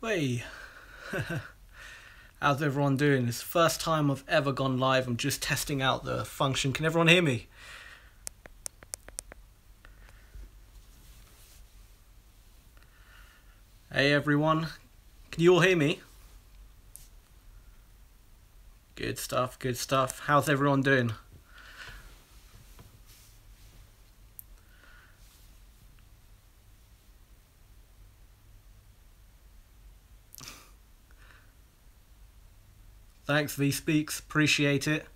Hey, how's everyone doing? It's the first time I've ever gone live. I'm just testing out the function. Can everyone hear me? Hey everyone, can you all hear me? Good stuff, good stuff. How's everyone doing? Thanks V-Speaks, appreciate it.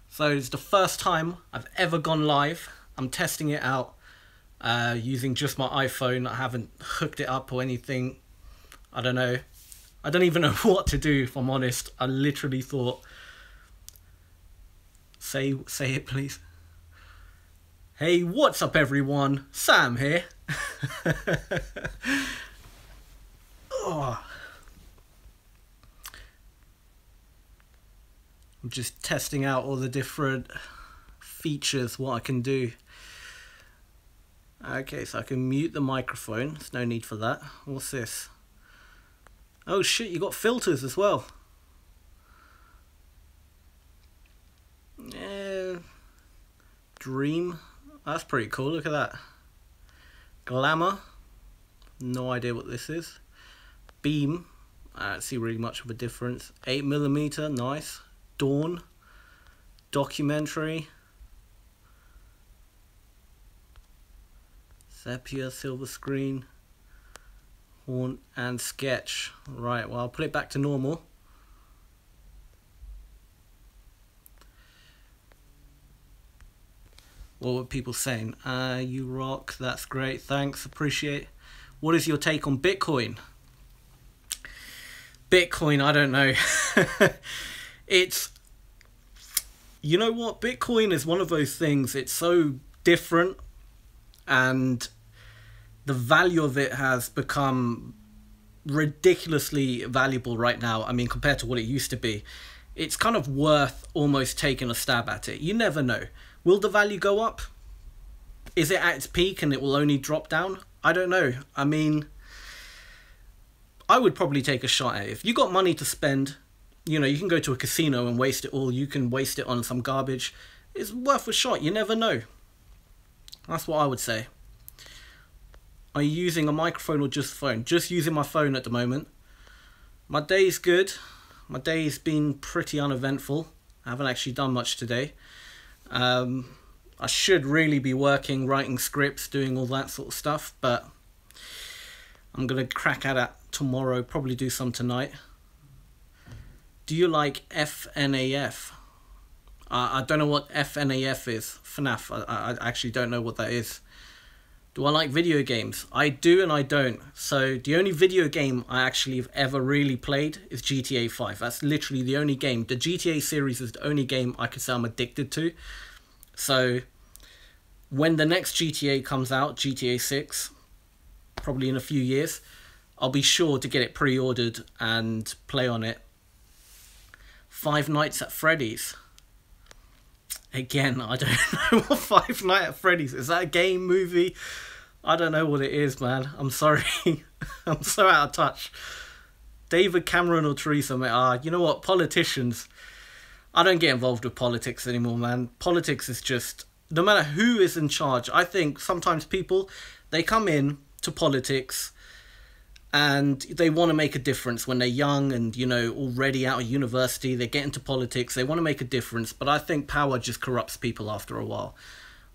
So it's the first time I've ever gone live. I'm testing it out using just my iPhone. I haven't hooked it up or anything. I don't know. I don't even know what to do, if I'm honest. I literally thought, say it please. Hey, what's up everyone? Sam here. Oh. I'm just testing out all the different features, what I can do. Okay, so I can mute the microphone. There's no need for that. What's this? Oh shit, you got filters as well. Yeah. Dream. That's pretty cool, look at that. Glamour. No idea what this is. Beam. I don't see really much of a difference. 8mm, nice. Dawn, documentary, sepia, silver screen, horn and sketch. Right, well I'll put it back to normal. What were people saying? You rock, that's great, thanks, appreciate. What is your take on Bitcoin? Bitcoin, I don't know. It's, you know what, Bitcoin is one of those things, it's so different and the value of it has become ridiculously valuable right now. I mean, compared to what it used to be, it's kind of worth almost taking a stab at it. You never know. Will the value go up? Is it at its peak and it will only drop down? I don't know. I mean, I would probably take a shot at it. If you got money to spend, you know, you can go to a casino and waste it all. You can waste it on some garbage. It's worth a shot. You never know. That's what I would say. Are you using a microphone or just phone? Just using my phone at the moment. My day's good. My day's been pretty uneventful. I haven't actually done much today. I should really be working, writing scripts, doing all that sort of stuff, but I'm going to crack at it tomorrow, probably do some tonight. Do you like FNAF? I don't know what FNAF is. FNAF. I actually don't know what that is. Do I like video games? I do and I don't. So the only video game I actually have ever really played is GTA 5. That's literally the only game. The GTA series is the only game I could say I'm addicted to. So when the next GTA comes out, GTA 6, probably in a few years, I'll be sure to get it pre-ordered and play on it. Five Nights at Freddy's. Again, I don't know what Five Nights at Freddy's is. Is that a game, movie? I don't know what it is, man. I'm sorry. I'm so out of touch. David Cameron or Theresa May. You know what? Politicians. I don't get involved with politics anymore, man. Politics is just, no matter who is in charge, I think sometimes people, they come in to politics and they want to make a difference when they're young and, you know, already out of university. They get into politics, they want to make a difference, but I think power just corrupts people after a while.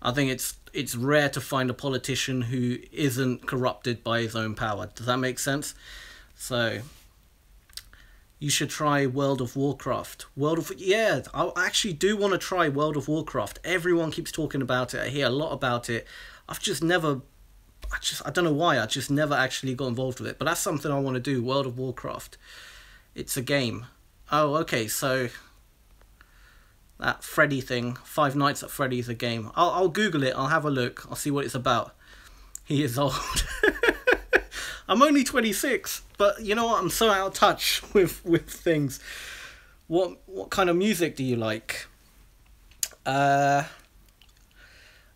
I think it's rare to find a politician who isn't corrupted by his own power. Does that make sense? So you should try World of Warcraft. Yeah, I actually do want to try World of Warcraft. Everyone keeps talking about it. I hear a lot about it. I've just never, I don't know why, I just never actually got involved with it. But that's something I want to do, World of Warcraft. It's a game. Oh, okay, so that Freddy thing, Five Nights at Freddy's a game. I'll Google it, I'll have a look, I'll see what it's about. He is old. I'm only 26, but you know what? I'm so out of touch with things. What kind of music do you like?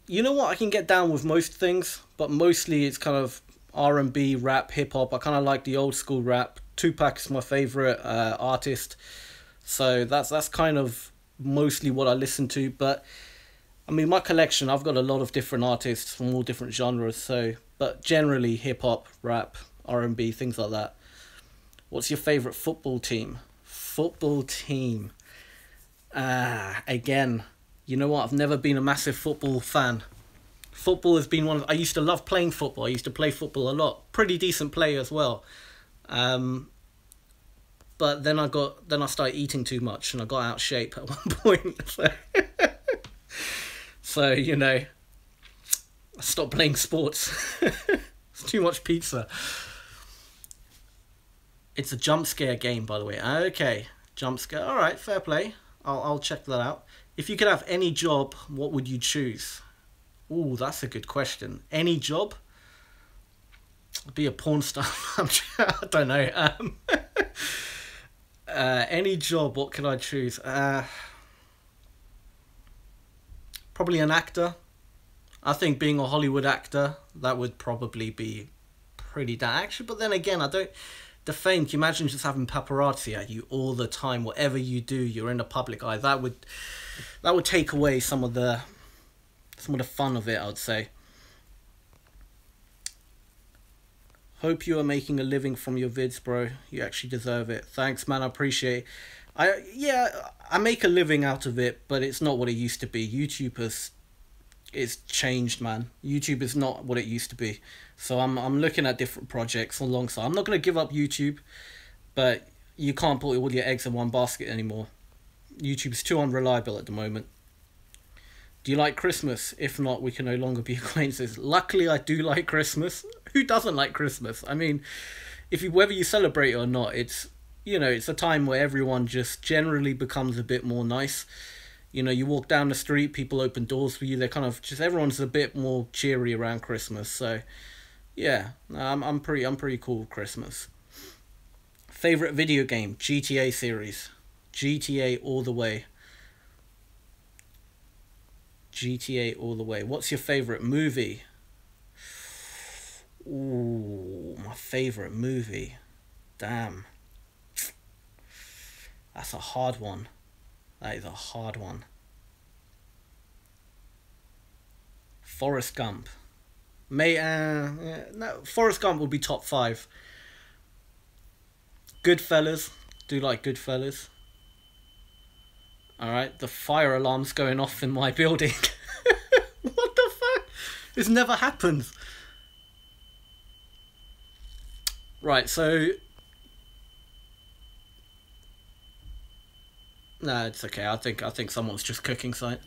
You know what? I can get down with most things, but mostly it's kind of R&B, rap, hip hop. I kind of like the old school rap. Tupac is my favorite artist, so that's kind of mostly what I listen to. But I mean, my collection, I've got a lot of different artists from all different genres. So, but generally hip hop, rap, R&B, things like that. What's your favorite football team? Football team. Again, you know what? I've never been a massive football fan. Football has been one of... I used to love playing football. I used to play football a lot. Pretty decent player as well. But then I started eating too much and I got out of shape at one point. So you know, I stopped playing sports. It's too much pizza. It's a jump scare game, by the way. Okay, jump scare. All right, fair play. I'll check that out. If you could have any job, what would you choose? Ooh, that's a good question. Any job? Be a porn star. I don't know. Any job, what can I choose? Probably an actor. I think being a Hollywood actor, that would probably be pretty damn action. But then again, I don't... The fame, can you imagine just having paparazzi at you all the time? Whatever you do, you're in the public eye. That would take away some of the fun of it, I would say. Hope you are making a living from your vids, bro. You actually deserve it. Thanks, man. I appreciate it. I make a living out of it, but it's not what it used to be. It's changed, man. YouTube is not what it used to be. So I'm looking at different projects alongside. I'm not going to give up YouTube, but you can't put all your eggs in one basket anymore. YouTube is too unreliable at the moment. Do you like Christmas? If not, we can no longer be acquaintances. Luckily, I do like Christmas. Who doesn't like Christmas? I mean, whether you celebrate it or not, it's a time where everyone just generally becomes a bit more nice. You know, you walk down the street, people open doors for you. They're kind of just, everyone's a bit more cheery around Christmas. So, yeah, I'm pretty cool with Christmas. Favorite video game? GTA series. GTA all the way. GTA all the way. What's your favorite movie? Ooh, my favorite movie. Damn. That's a hard one. That is a hard one. Forrest Gump. Forrest Gump will be top 5. Goodfellas. Do like Goodfellas. Alright, the fire alarm's going off in my building. What the fuck? This never happens. Right, so... No, it's okay. I think someone's just cooking something.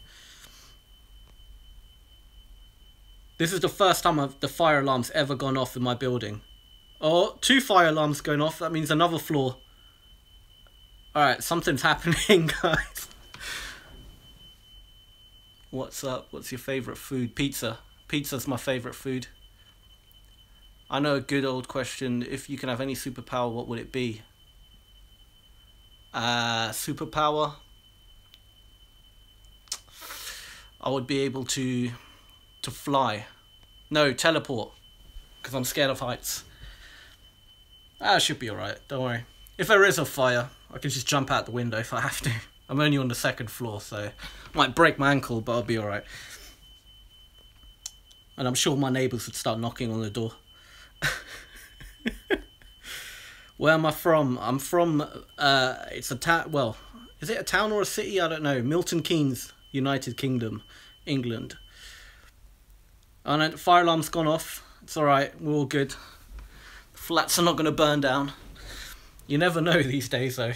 This is the first time the fire alarm's ever gone off in my building. Oh, 2 fire alarms going off. That means another floor. Alright, something's happening, guys. What's up? What's your favourite food? Pizza. Pizza's my favourite food. I know a good old question. If you can have any superpower, what would it be? Superpower? I would be able to fly. No, teleport. Because I'm scared of heights. I should be alright, don't worry. If there is a fire, I can just jump out the window if I have to. I'm only on the 2nd floor, so I might break my ankle, but I'll be alright. And I'm sure my neighbours would start knocking on the door. Where am I from? I'm from, it's a town, well, is it a town or a city? I don't know. Milton Keynes, United Kingdom, England. Oh no, the fire alarm's gone off. It's alright, we're all good. Flats are not going to burn down. You never know these days, though.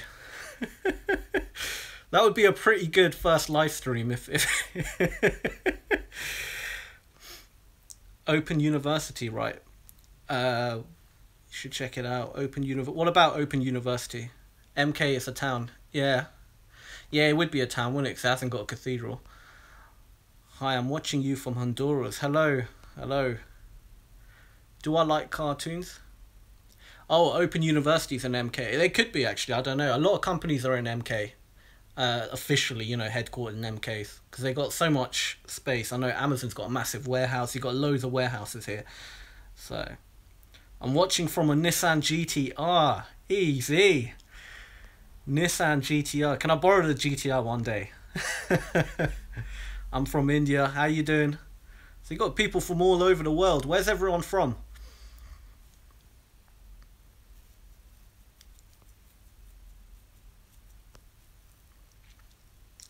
That would be a pretty good first live stream if Open University, right? You should check it out. What about Open University? MK is a town. Yeah, it would be a town, wouldn't it? 'Cause it hasn't got a cathedral. Hi, I'm watching you from Honduras. Hello. Do I like cartoons? Oh, Open University's in MK. They could be, actually. I don't know. A lot of companies are in MK. officially, you know, headquartered in MKs, because they got so much space. I know Amazon's got a massive warehouse. You've got loads of warehouses here. So I'm watching from a Nissan GTR. Easy. Nissan GTR. Can I borrow the GTR one day? I'm from India. How you doing? So you got people from all over the world. Where's everyone from?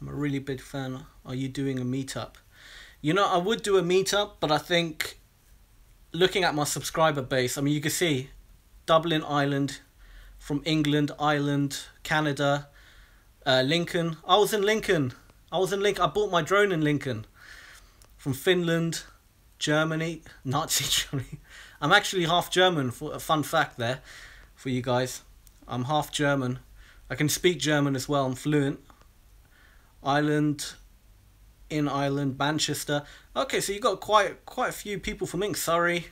I'm a really big fan. Are you doing a meetup? You know, I would do a meetup, but I think looking at my subscriber base, I mean, you can see Dublin, Ireland, from England, Ireland, Canada, Lincoln. I was in Lincoln. I bought my drone in Lincoln. From Finland, Germany, Nazi Germany. I'm actually half German, for a fun fact there for you guys. I'm half German. I can speak German as well, I'm fluent. Ireland, Manchester. Okay, so you got quite a few people from England. Surrey.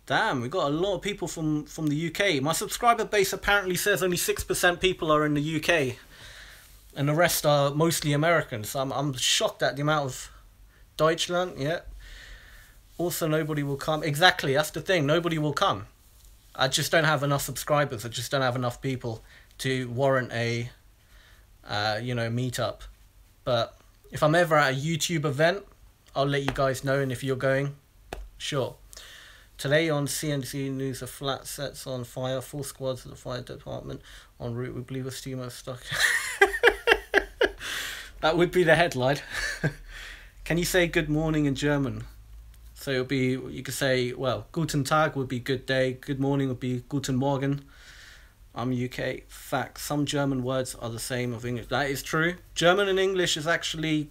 Damn, we got a lot of people from the UK. My subscriber base apparently says only 6% people are in the UK, and the rest are mostly Americans. So I'm shocked at the amount of Deutschland. Yeah. Also, nobody will come. Exactly, that's the thing. Nobody will come. I just don't have enough subscribers. I just don't have enough people to warrant a meetup. But if I'm ever at a YouTube event, I'll let you guys know, and if you're going, sure. Today on CNC News, a flat sets on fire, 4 squads of the fire department en route with Believer steamer stuck. That would be the headline. Can you say good morning in German? So it'll be, you could say, well, Guten Tag would be good day, good morning would be Guten Morgen. I'm UK. Fact, some German words are the same of English. That is true. German and English is actually,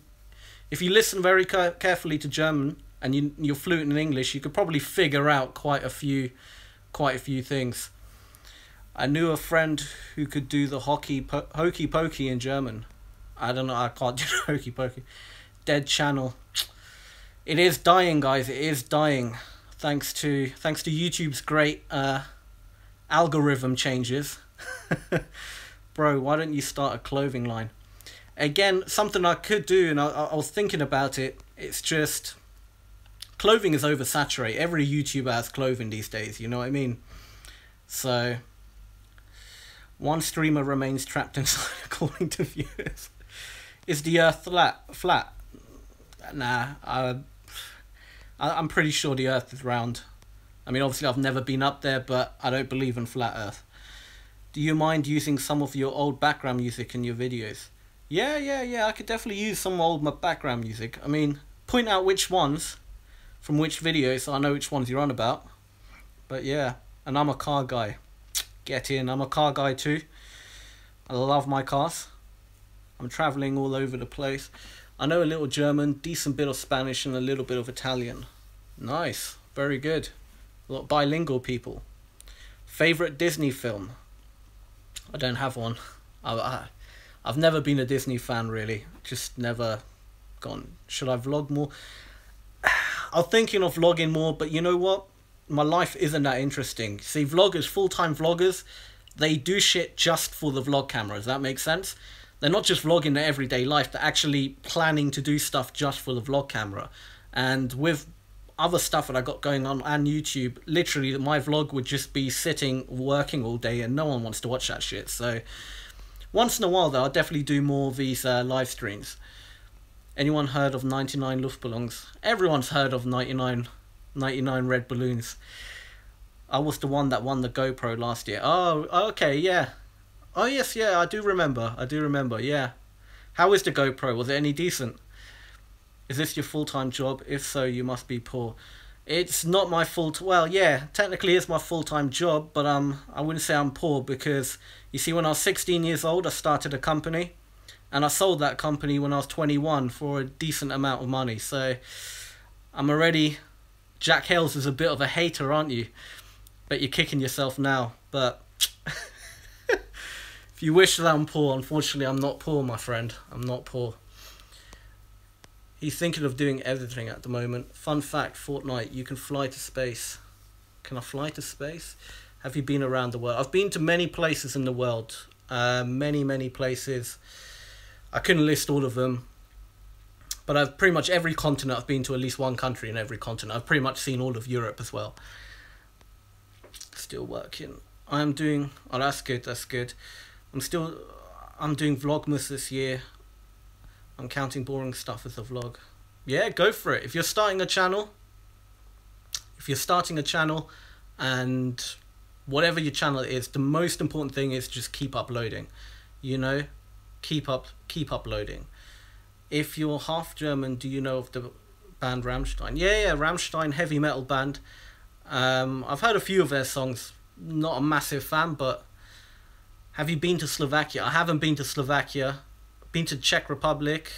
if you listen very carefully to German and you're fluent in English, you could probably figure out quite a few things. I knew a friend who could do the hokey pokey in German. I don't know, I can't do hokey pokey. Dead channel. It is dying, guys. It is dying. Thanks to YouTube's great algorithm changes. Bro, why don't you start a clothing line? Again, something I could do, and I was thinking about it. It's just, clothing is oversaturated. Every YouTuber has clothing these days, you know what I mean? So, one streamer remains trapped inside according to viewers. Is the earth flat? Nah, I'm pretty sure the earth is round. I mean, obviously I've never been up there, but I don't believe in flat earth. Do you mind using some of your old background music in your videos? Yeah, I could definitely use some old background music. I mean, point out which ones, from which videos, so I know which ones you're on about. But yeah, and I'm a car guy. Get in, I'm a car guy too. I love my cars. I'm travelling all over the place. I know a little German, decent bit of Spanish, and a little bit of Italian. Nice, very good. A lot of bilingual people. Favourite Disney film? I don't have one. I've never been a Disney fan, really. Just never gone. Should I vlog more? I'm thinking of vlogging more, but you know what? My life isn't that interesting. See, vloggers, full-time vloggers, they do shit just for the vlog camera. Does that make sense? They're not just vlogging their everyday life. They're actually planning to do stuff just for the vlog camera. And with other stuff that I got going on YouTube, literally my vlog would just be sitting working all day, and no one wants to watch that shit. So once in a while though, I'll definitely do more of these live streams. Anyone heard of 99 Luftballons? Everyone's heard of 99 red balloons. I was the one that won the GoPro last year. Oh, okay, yeah. Oh yes, yeah, I do remember, yeah. How is the GoPro? Was it any decent? Is this your full-time job? If so, you must be poor. It's not my well, yeah, technically it's my full-time job, but I wouldn't say I'm poor, because you see, when I was 16 years old, I started a company, and I sold that company when I was 21 for a decent amount of money. So I'm already, Jack Hales is a bit of a hater, aren't you? Bet you're kicking yourself now, but if you wish that I'm poor, unfortunately I'm not poor, my friend. I'm not poor. He's thinking of doing everything at the moment. Fun fact, Fortnite, you can fly to space. Can I fly to space? Have you been around the world? I've been to many places in the world. many places. I couldn't list all of them, but I've pretty much every continent. I've been to at least one country in every continent. I've pretty much seen all of Europe as well. Still working. I'm doing. Oh, that's good. That's good. I'm doing Vlogmas this year. I'm counting boring stuff as a vlog. Yeah, go for it. If you're starting a channel, and whatever your channel is, the most important thing is just keep uploading. You know, keep uploading. If you're half German, do you know of the band Rammstein? Yeah, Rammstein, heavy metal band. I've heard a few of their songs. Not a massive fan, but have you been to Slovakia? I haven't been to Slovakia. Been to Czech Republic,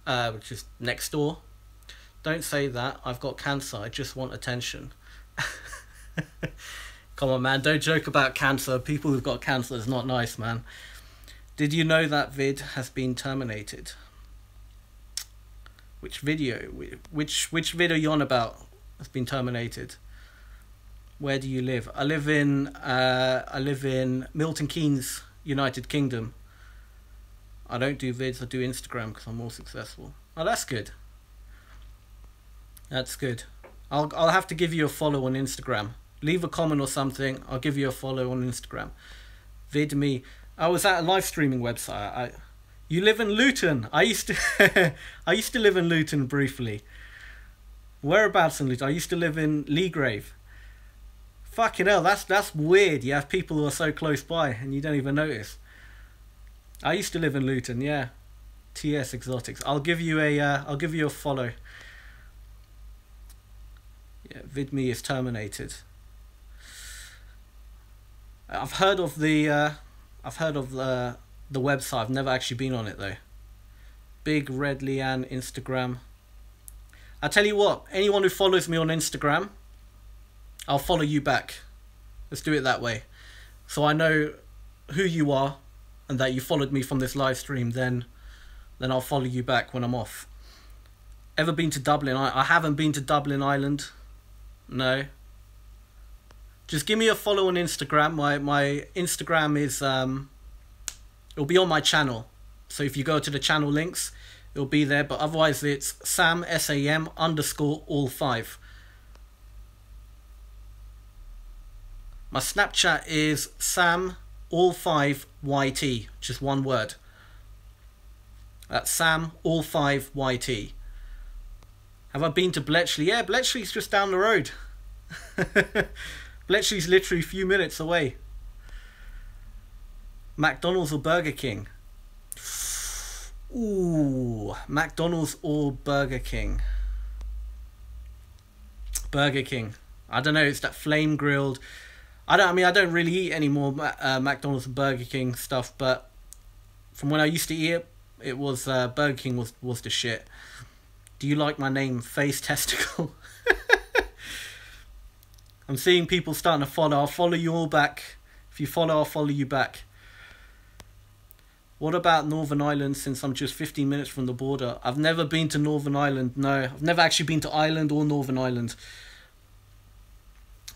which is next door. Don't say that. I've got cancer. I just want attention. Come on, man. Don't joke about cancer. People who've got cancer is not nice, man. Did you know that vid has been terminated? Which video? Which vid are you on about? Has been terminated. Where do you live? I live in Milton Keynes, United Kingdom. I don't do vids. I do Instagram because I'm more successful. Oh, that's good. That's good. I'll have to give you a follow on Instagram. Leave a comment or something. I'll give you a follow on Instagram. VidMe. I was at a live streaming website. You live in Luton. I used to I used to live in Luton briefly. Whereabouts in Luton? I used to live in Leagrave. Fucking hell, that's weird. You have people who are so close by and you don't even notice. I used to live in Luton, yeah. TS Exotics. I'll give you a follow. Yeah, VidMe is terminated. I've heard of the website. I've never actually been on it though. Big Red Leanne Instagram. I tell you what, anyone who follows me on Instagram, I'll follow you back. Let's do it that way. So I know who you are and that you followed me from this live stream, then I'll follow you back when I'm off. Ever been to Dublin? I haven't been to Dublin, Ireland. No. Just give me a follow on Instagram. My Instagram is it'll be on my channel. So if you go to the channel links, it'll be there. But otherwise it's Sam SAM _ all 5. My Snapchat is Sam all 5 YT, just one word. That's Sam all 5 YT. Have I been to Bletchley? Yeah, Bletchley's just down the road. Bletchley's literally a few minutes away. McDonald's or Burger King? Ooh, McDonald's or Burger King? Burger King. I don't know, it's that flame grilled. I don't really eat any more McDonald's and Burger King stuff, but from when I used to eat it, it was Burger King was the shit. Do you like my name, Face Testicle? I'm seeing people starting to follow. I'll follow you all back. If you follow, I'll follow you back. What about Northern Ireland, since I'm just 15 minutes from the border? I've never been to Northern Ireland. No, I've never actually been to Ireland or Northern Ireland.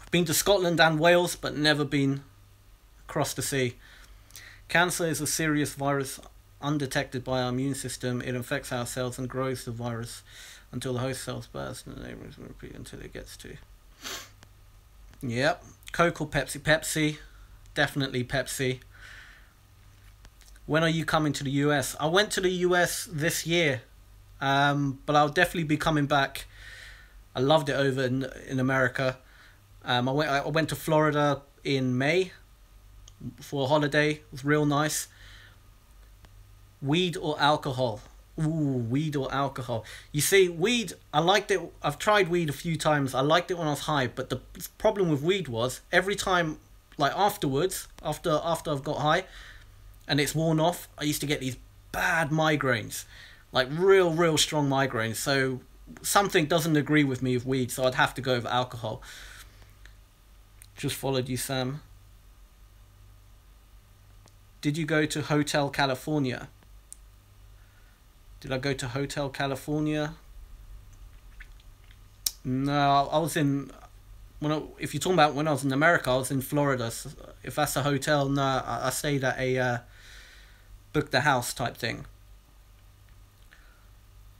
I've been to Scotland and Wales, but never been across the sea. Cancer is a serious virus undetected by our immune system. It infects our cells and grows the virus until the host cells burst and the neighbours repeat until it gets to. Yep. Coke or Pepsi? Pepsi. Definitely Pepsi. When are you coming to the US? I went to the US this year, but I'll definitely be coming back. I loved it over in America. I went to Florida in May for a holiday. It was real nice. Weed or alcohol? Ooh, weed or alcohol. You see, weed, I liked it. I've tried weed a few times. I liked it when I was high, but the problem with weed was every time, like afterwards, after I've got high and it's worn off, I used to get these bad migraines, like real strong migraines. So something doesn't agree with me with weed, so I'd have to go with alcohol. Just followed you, Sam. Did you go to Hotel California? Did I go to Hotel California? No, I was in if you're talking about when I was in America, I was in Florida. So if that's a hotel, no, I stayed at a book the house type thing.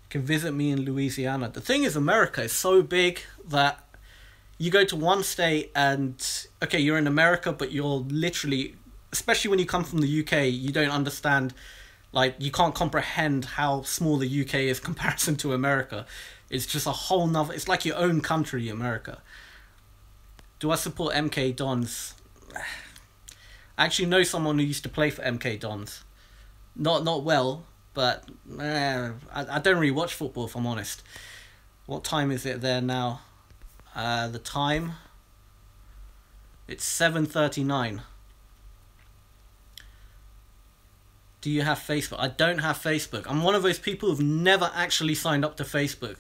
You can visit me in Louisiana. The thing is, America is so big that you go to one state and, okay, you're in America, but you're literally, especially when you come from the UK, you don't understand, like, you can't comprehend how small the UK is in comparison to America. It's just a whole nother, it's like your own country, America. Do I support MK Dons? I actually know someone who used to play for MK Dons. Not well, but I don't really watch football, if I'm honest. What time is it there now? The time, it's 7:39. Do you have Facebook? I don't have Facebook. I'm one of those people who've never actually signed up to Facebook.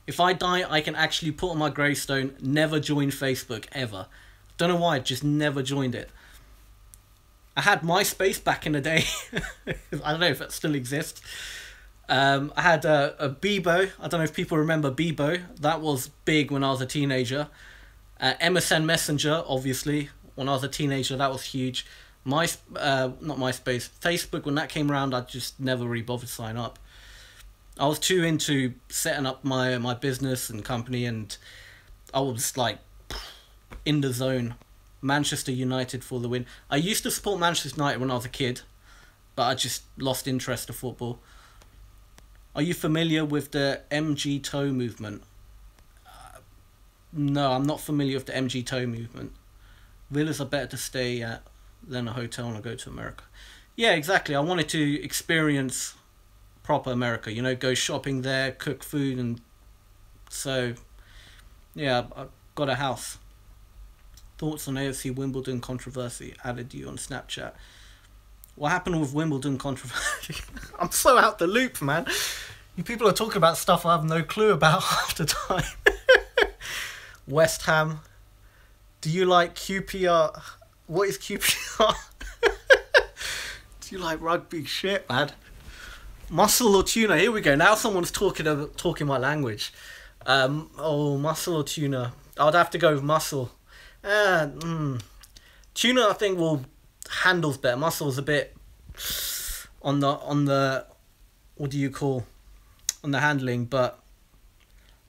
If I die, I can actually put on my gravestone, never joined Facebook, ever. Don't know why, just never joined it. I had MySpace back in the day. I don't know if that still exists. I had a Bebo. I don't know if people remember Bebo. That was big when I was a teenager. MSN Messenger, obviously. When I was a teenager, that was huge. Not MySpace. Facebook, when that came around, I just never really bothered to sign up. I was too into setting up my business and company, and I was like in the zone. Manchester United for the win. I used to support Manchester United when I was a kid, but I just lost interest to football. Are you familiar with the MG Toe movement? No, I'm not familiar with the MG Toe movement. Villas are better to stay at than a hotel when I go to America. Yeah, exactly. I wanted to experience proper America, you know, go shopping there, cook food, and so, yeah, I got a house. Thoughts on AFC Wimbledon controversy? Added you on Snapchat. What happened with Wimbledon controversy? I'm so out the loop, man. You people are talking about stuff I have no clue about half the time. West Ham. Do you like QPR? What is QPR? Do you like rugby? Shit, man. Muscle or tuna? Here we go. Now someone's talking my language. Muscle or tuna? I'd have to go with muscle. Tuna, I think, handles better. Muscle's a bit on the what do you call, on the handling, but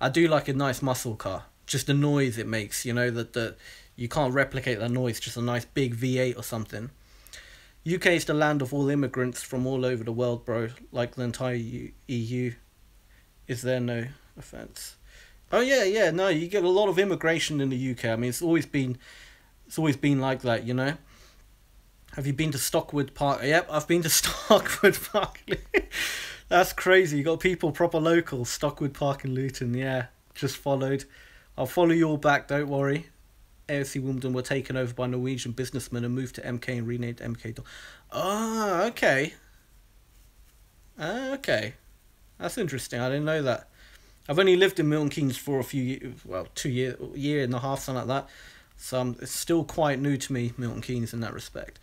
I do like a nice muscle car. Just the noise it makes, you know, that you can't replicate that noise. Just a nice big V8 or something. UK is the land of all immigrants from all over the world, bro. Like the entire EU. Is there no offence? Oh yeah, no, you get a lot of immigration in the UK. I mean, it's always been like that, you know. Have you been to Stockwood Park? Yep, I've been to Stockwood Park. That's crazy. You got people proper local. Stockwood Park in Luton. Yeah, just followed. I'll follow you all back. Don't worry. AFC Wimbledon were taken over by Norwegian businessmen and moved to MK and renamed MK. Oh, okay. Okay. That's interesting. I didn't know that. I've only lived in Milton Keynes for a few years, well, 2 years, year and a half, something like that. So it's still quite new to me, Milton Keynes, in that respect.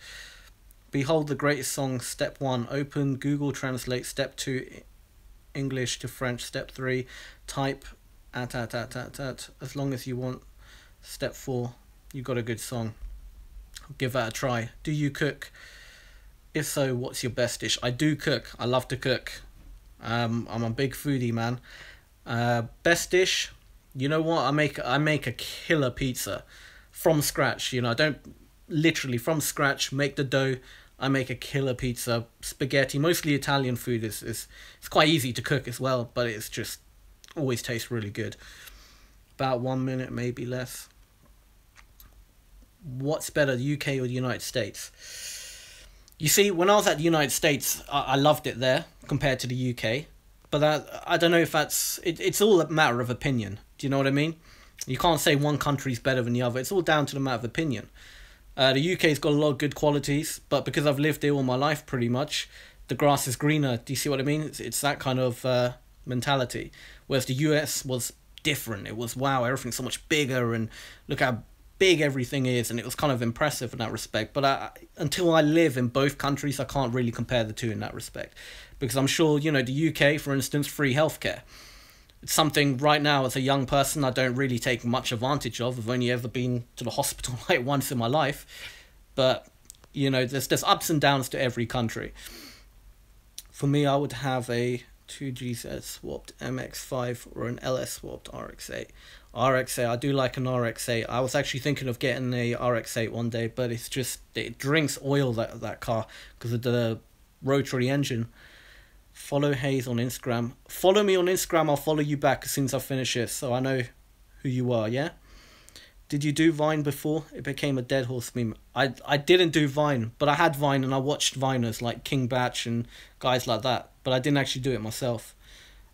Behold the greatest song, step 1, open, Google Translate, step 2, English to French, step 3, type, as long as you want. Step 4, you got a good song. Give that a try. Do you cook? If so, what's your best dish? I do cook. I love to cook. I'm a big foodie, man. Best dish? You know what? I make a killer pizza from scratch. You know, I don't literally from scratch make the dough. I make a killer pizza. Spaghetti, mostly Italian food it's quite easy to cook as well, but it's just always tastes really good. About 1 minute, maybe less. What's better, the UK or the United States? You see, when I was at the United States, I loved it there compared to the UK. But I don't know if it's all a matter of opinion. Do you know what I mean? You can't say one country's better than the other. It's all down to the matter of opinion. The UK's got a lot of good qualities, but because I've lived there all my life pretty much, the grass is greener. Do you see what I mean? It's that kind of mentality. Whereas the US was different. It was, wow, everything's so much bigger, and look how big everything is, and it was kind of impressive in that respect. But until I live in both countries, I can't really compare the two in that respect, because I'm sure, you know, the UK, for instance, free healthcare. It's something right now as a young person I don't really take much advantage of. I've only ever been to the hospital like once in my life. But, you know, there's ups and downs to every country. For me, I would have a 2GZ swapped MX-5 or an LS swapped RX-8. RX-8, I do like an RX-8. I was actually thinking of getting a RX-8 one day, but it's just, it drinks oil, that car, because of the rotary engine. Follow Hayes on Instagram. Follow me on Instagram, I'll follow you back as soon as I finish it, so I know who you are, yeah? Did you do Vine before? It became a dead horse meme. I didn't do Vine, but I had Vine and I watched Viners like King Batch and guys like that, but I didn't actually do it myself.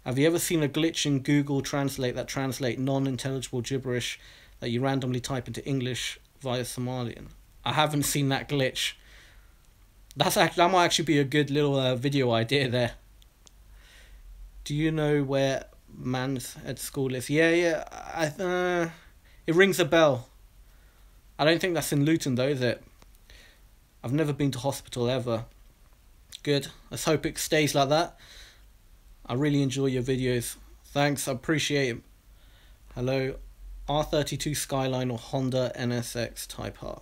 Have you ever seen a glitch in Google Translate that translate non-intelligible gibberish that you randomly type into English via Somalian? I haven't seen that glitch. That might actually be a good little video idea there. Do you know where Man's at school is? Yeah. It rings a bell. I don't think that's in Luton though, is it? I've never been to hospital ever. Good. Let's hope it stays like that. I really enjoy your videos. Thanks, I appreciate it. Hello. R32 Skyline or Honda NSX Type R?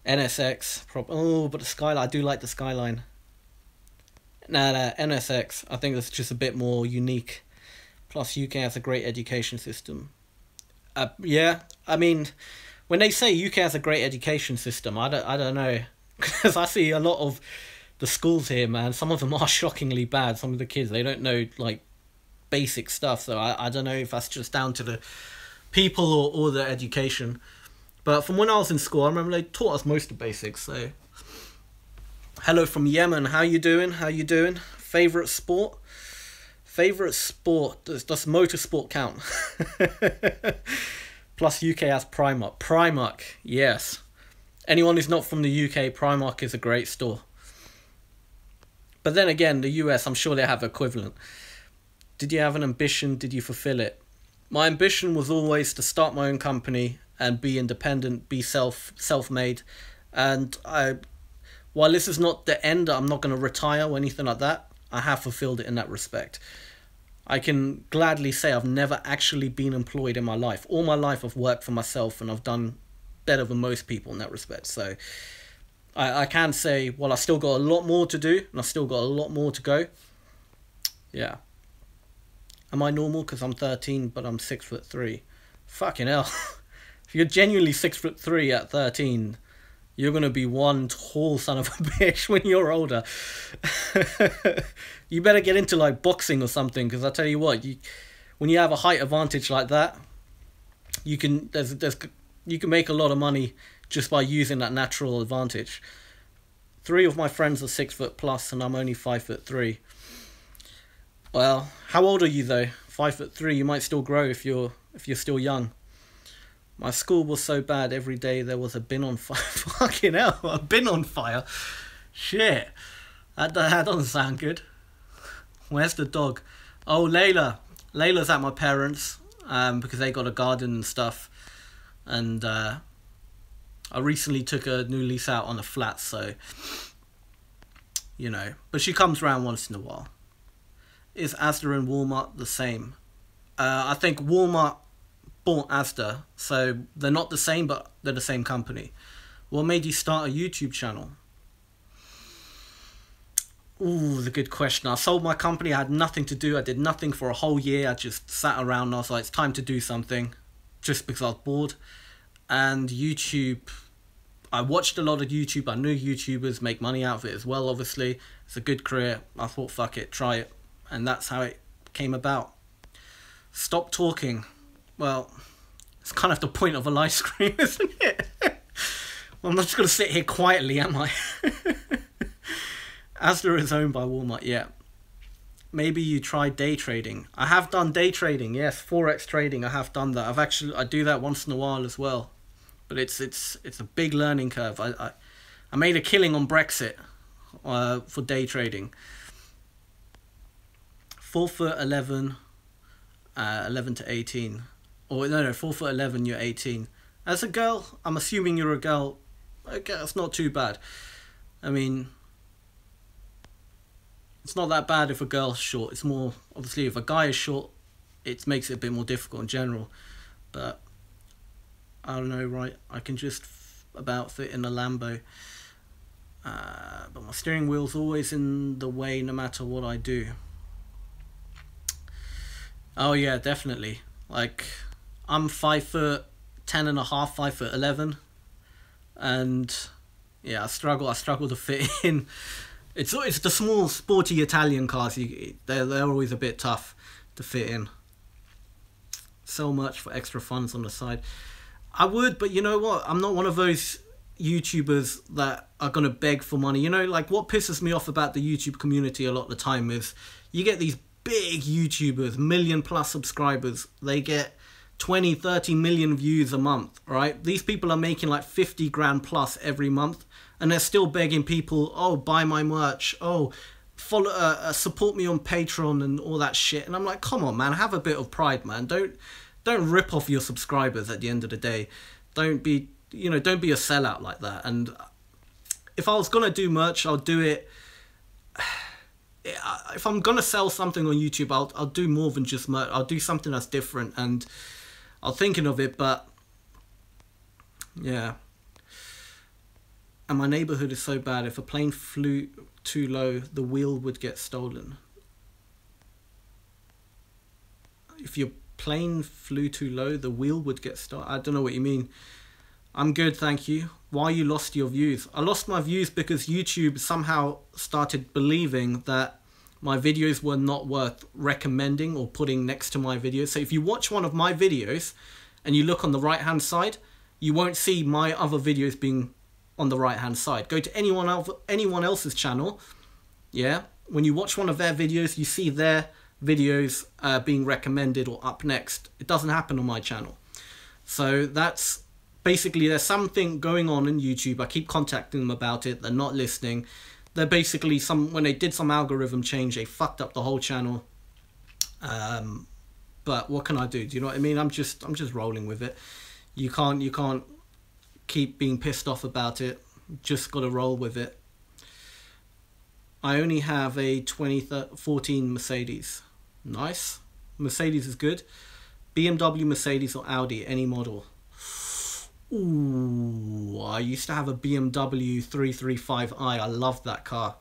NSX. Oh, but the Skyline. I do like the Skyline. Nah, NSX. I think that's just a bit more unique. Plus, UK has a great education system. Yeah, I mean, when they say UK has a great education system, I don't know, because I see a lot of the schools here, man. Some of them are shockingly bad. Some of the kids, they don't know like basic stuff. So I don't know if that's just down to the people or the education. But from when I was in school, I remember they taught us most of the basics. So, hello from Yemen. How you doing? Favorite sport? Favorite sport? Does motorsport count? Plus UK has Primark. Primark, yes. Anyone who's not from the UK, Primark is a great store. But then again, the US, I'm sure they have equivalent. Did you have an ambition? Did you fulfill it? My ambition was always to start my own company and be independent, be self-made. And while this is not the end, I'm not going to retire or anything like that. I have fulfilled it in that respect. I can gladly say I've never actually been employed in my life. All my life I've worked for myself and I've done better than most people in that respect. So I can say, well, I still got a lot more to do and I still got a lot more to go. Yeah. Am I normal? Because I'm 13, but I'm 6'3". Fucking hell. If you're genuinely 6'3" at 13... you're going to be one tall son of a bitch when you're older. You better get into like boxing or something, because I tell you what, when you have a height advantage like that, you can make a lot of money just by using that natural advantage. 3 of my friends are 6 foot plus and I'm only 5'3". Well, how old are you though? 5'3", you might still grow if you're still young. My school was so bad, every day there was a bin on fire. Fucking hell, a bin on fire? Shit. That doesn't sound good. Where's the dog? Oh, Layla. Layla's at my parents' because they got a garden and stuff. And I recently took a new lease out on a flat, so, you know. But she comes around once in a while. Is Asda and Walmart the same? I think Walmart bought Asda, so they're not the same, but they're the same company. What made you start a YouTube channel? Ooh, the good question. I sold my company, I had nothing to do, I did nothing for a whole year, I just sat around and I was like, it's time to do something, just because I was bored. And YouTube, I watched a lot of YouTube, I knew YouTubers make money out of it as well, obviously. It's a good career, I thought fuck it, try it. And that's how it came about. Stop talking. Well, it's kind of the point of a live stream, isn't it? Well, I'm not just going to sit here quietly, am I? Asda is owned by Walmart, yeah. Maybe you try day trading. I have done day trading, yes. Forex trading, I have done that. I do that once in a while as well. But it's a big learning curve. I made a killing on Brexit for day trading. 4'11", 11 to 18. Or no, 4'11", you're 18. As a girl, I'm assuming you're a girl. Okay, that's not too bad. I mean, it's not that bad if a girl's short. It's more, obviously, if a guy is short, it makes it a bit more difficult in general. But I don't know, right? I can just about fit in a Lambo. But my steering wheel's always in the way no matter what I do. Oh yeah, definitely. Like, I'm 5'10" and a half, 5'11", and yeah, I struggle to fit in. It's the small sporty Italian cars. They're always a bit tough to fit in. So much for extra funds on the side. I would, but you know what? I'm not one of those YouTubers that are gonna beg for money. You know, like, what pisses me off about the YouTube community a lot of the time is you get these big YouTubers, 1 million plus subscribers. They get 20, 30 million views a month, right? These people are making like 50 grand plus every month, and they're still begging people, oh, buy my merch, oh, follow, support me on Patreon and all that shit. And I'm like, come on, man, have a bit of pride, man. Don't rip off your subscribers at the end of the day. Don't be a sellout like that. And if I was gonna do merch, I'll do it. If I'm gonna sell something on YouTube, I'll do more than just merch. I'll do something that's different, and I'm thinking of it. But yeah, and my neighborhood is so bad. If a plane flew too low, the wheel would get stolen. If your plane flew too low, the wheel would get stolen. I don't know what you mean. I'm good, thank you. Why you lost your views? I lost my views because YouTube somehow started believing that my videos were not worth recommending or putting next to my videos. So if you watch one of my videos and you look on the right hand side, you won't see my other videos being on the right hand side. Go to anyone else's channel, yeah? When you watch one of their videos, you see their videos being recommended or up next. It doesn't happen on my channel. So that's basically, there's something going on in YouTube. I keep contacting them about it. They're not listening. They're basically, when they did some algorithm change, they fucked up the whole channel. But what can I do? Do you know what I mean? I'm just rolling with it. You can't keep being pissed off about it. Just got to roll with it. I only have a 2014 Mercedes. Nice. Mercedes is good. BMW, Mercedes, or Audi, any model. Ooh, I used to have a BMW 335i. I loved that car.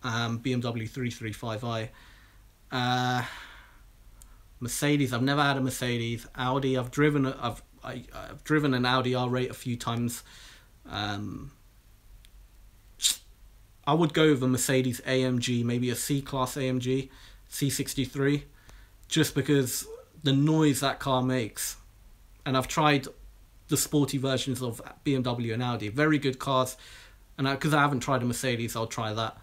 BMW 335i. Mercedes, I've never had a Mercedes. Audi, I've driven an Audi R8 a few times. I would go with a Mercedes AMG, maybe a C-Class AMG, C63, just because the noise that car makes. And I've tried the sporty versions of BMW and Audi. Very good cars. And because I haven't tried a Mercedes, I'll try that.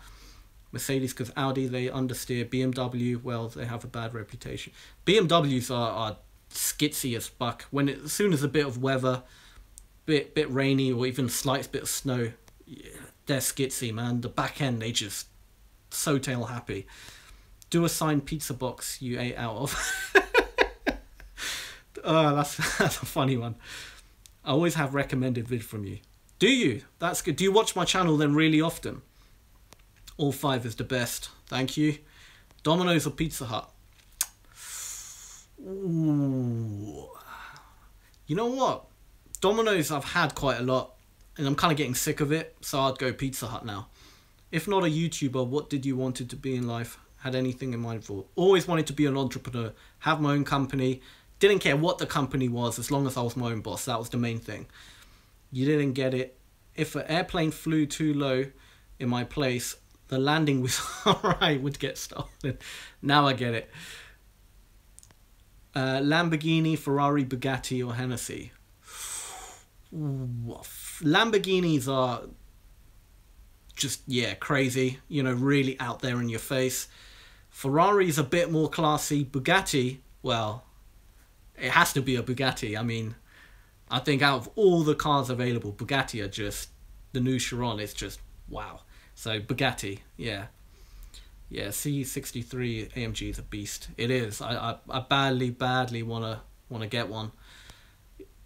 Mercedes, because Audi, they understeer. BMW, well, they have a bad reputation. BMWs are skitsy as fuck. As soon as a bit of weather, bit rainy, or even slight bit of snow, yeah, they're skitsy, man. The back end, they just so tail happy. Do a signed pizza box you ate out of. Oh, that's a funny one. I always have recommended vid from you. Do you? That's good. Do you watch my channel then really often? All 5 is the best. Thank you. Domino's or Pizza Hut? Ooh. You know what? Domino's I've had quite a lot, and I'm kind of getting sick of it, so I'd go Pizza Hut now. If not a YouTuber, what did you wanted to be in life? Had anything in mind for? Always wanted to be an entrepreneur, have my own company. Didn't care what the company was, as long as I was my own boss. That was the main thing. You didn't get it. If an airplane flew too low in my place, the landing was alright, would get stolen. Now I get it. Lamborghini, Ferrari, Bugatti, or Hennessy? Ooh, Lamborghinis are just, yeah, crazy. You know, really out there in your face. Ferrari's a bit more classy. Bugatti, well, it has to be a Bugatti. I mean, I think out of all the cars available, Bugatti are just, the new Chiron is just, wow. So Bugatti, yeah. Yeah, C63 AMG is a beast. It is. I badly wanna get one.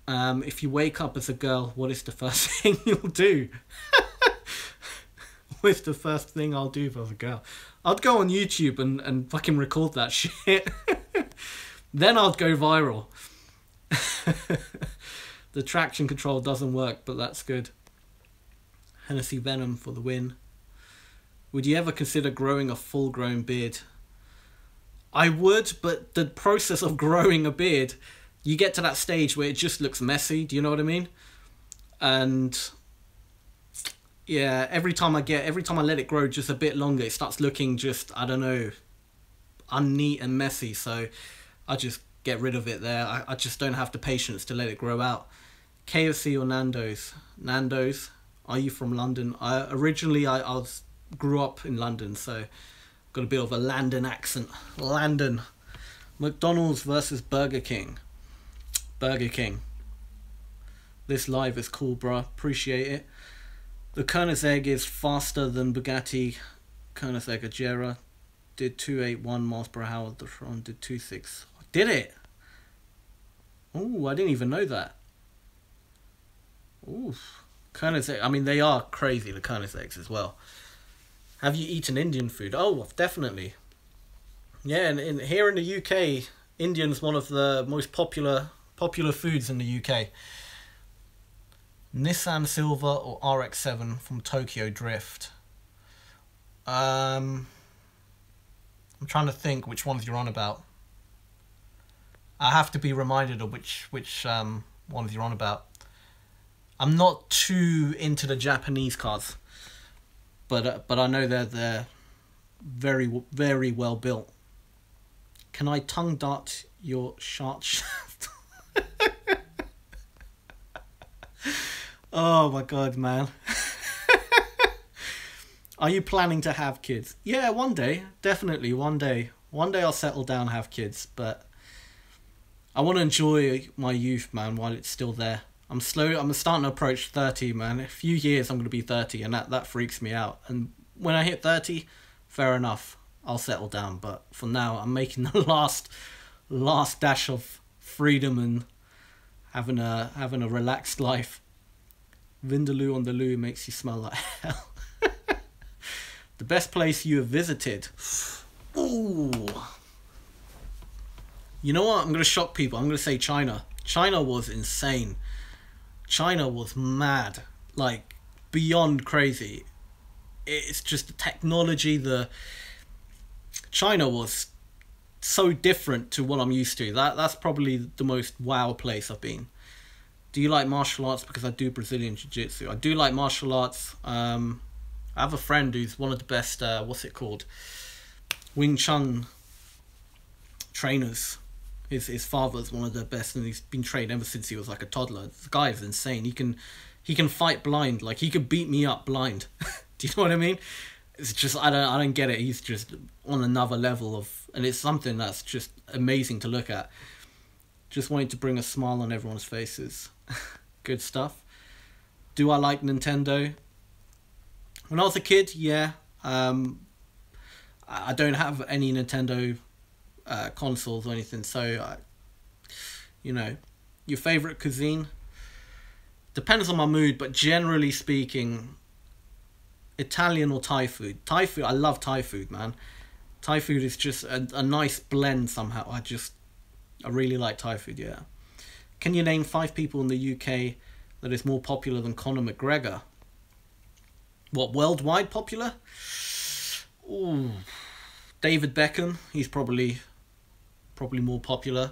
If you wake up as a girl, what is the first thing you'll do? What's the first thing I'll do if I was a girl? I'd go on YouTube and fucking record that shit. Then I'd go viral. The traction control doesn't work, but that's good. Hennessy Venom for the win. Would you ever consider growing a full-grown beard? I would, but the process of growing a beard, you get to that stage where it just looks messy. Do you know what I mean? And yeah, every time I let it grow just a bit longer, it starts looking just, I don't know, unneat and messy. So I just get rid of it there. I just don't have the patience to let it grow out. KFC or Nando's? Nando's. Are you from London? Originally I grew up in London, so got a bit of a London accent. London. McDonald's versus Burger King. Burger King. This live is cool, bruh. Appreciate it. The Koenigsegg is faster than Bugatti Koenigsegg Agera. Did 281 miles per hour. The Tron did 26. Did it? Oh, I didn't even know that. Ooh. Koenigsegg. I mean, they are crazy, the Koenigseggs as well. Have you eaten Indian food? Oh, definitely. Yeah, and here in the UK, Indian's one of the most popular foods in the UK. Nissan Silver or RX-7 from Tokyo Drift? I'm trying to think which ones you're on about. I have to be reminded of which ones you're on about. I'm not too into the Japanese cars, but I know they're very, very well built. Can I tongue dart your shart shaft? Oh my god, man. Are you planning to have kids? Yeah, one day. Definitely, one day. One day I'll settle down and have kids, but I want to enjoy my youth, man, while it's still there. I'm starting to approach 30, man. In a few years I'm going to be 30, and that freaks me out. And when I hit 30, fair enough, I'll settle down. But for now, I'm making the last dash of freedom and having a relaxed life. Vindaloo on the loo makes you smell like hell. The best place you have visited? Ooh. You know what? I'm going to shock people. I'm going to say China. China was insane. China was mad. Like, beyond crazy. It's just the technology, China was so different to what I'm used to. That's probably the most wow place I've been. Do you like martial arts? Because I do Brazilian Jiu-Jitsu. I do like martial arts. I have a friend who's one of the best, Wing Chun trainers. His father's one of the best, and he's been trained ever since he was like a toddler. The guy is insane. He can fight blind. Like, he could beat me up blind. Do you know what I mean? It's just, I don't get it. He's just on another level and it's something that's just amazing to look at. Just wanting to bring a smile on everyone's faces. Good stuff. Do I like Nintendo? When I was a kid, yeah. I don't have any Nintendo consoles or anything, so your favorite cuisine? Depends on my mood, but generally speaking, Italian or Thai food. Thai food, I love Thai food, man. Thai food is just a nice blend somehow. I really like Thai food, yeah. Can you name 5 people in the UK that is more popular than Conor McGregor? What, worldwide popular? Ooh, David Beckham. He's probably more popular.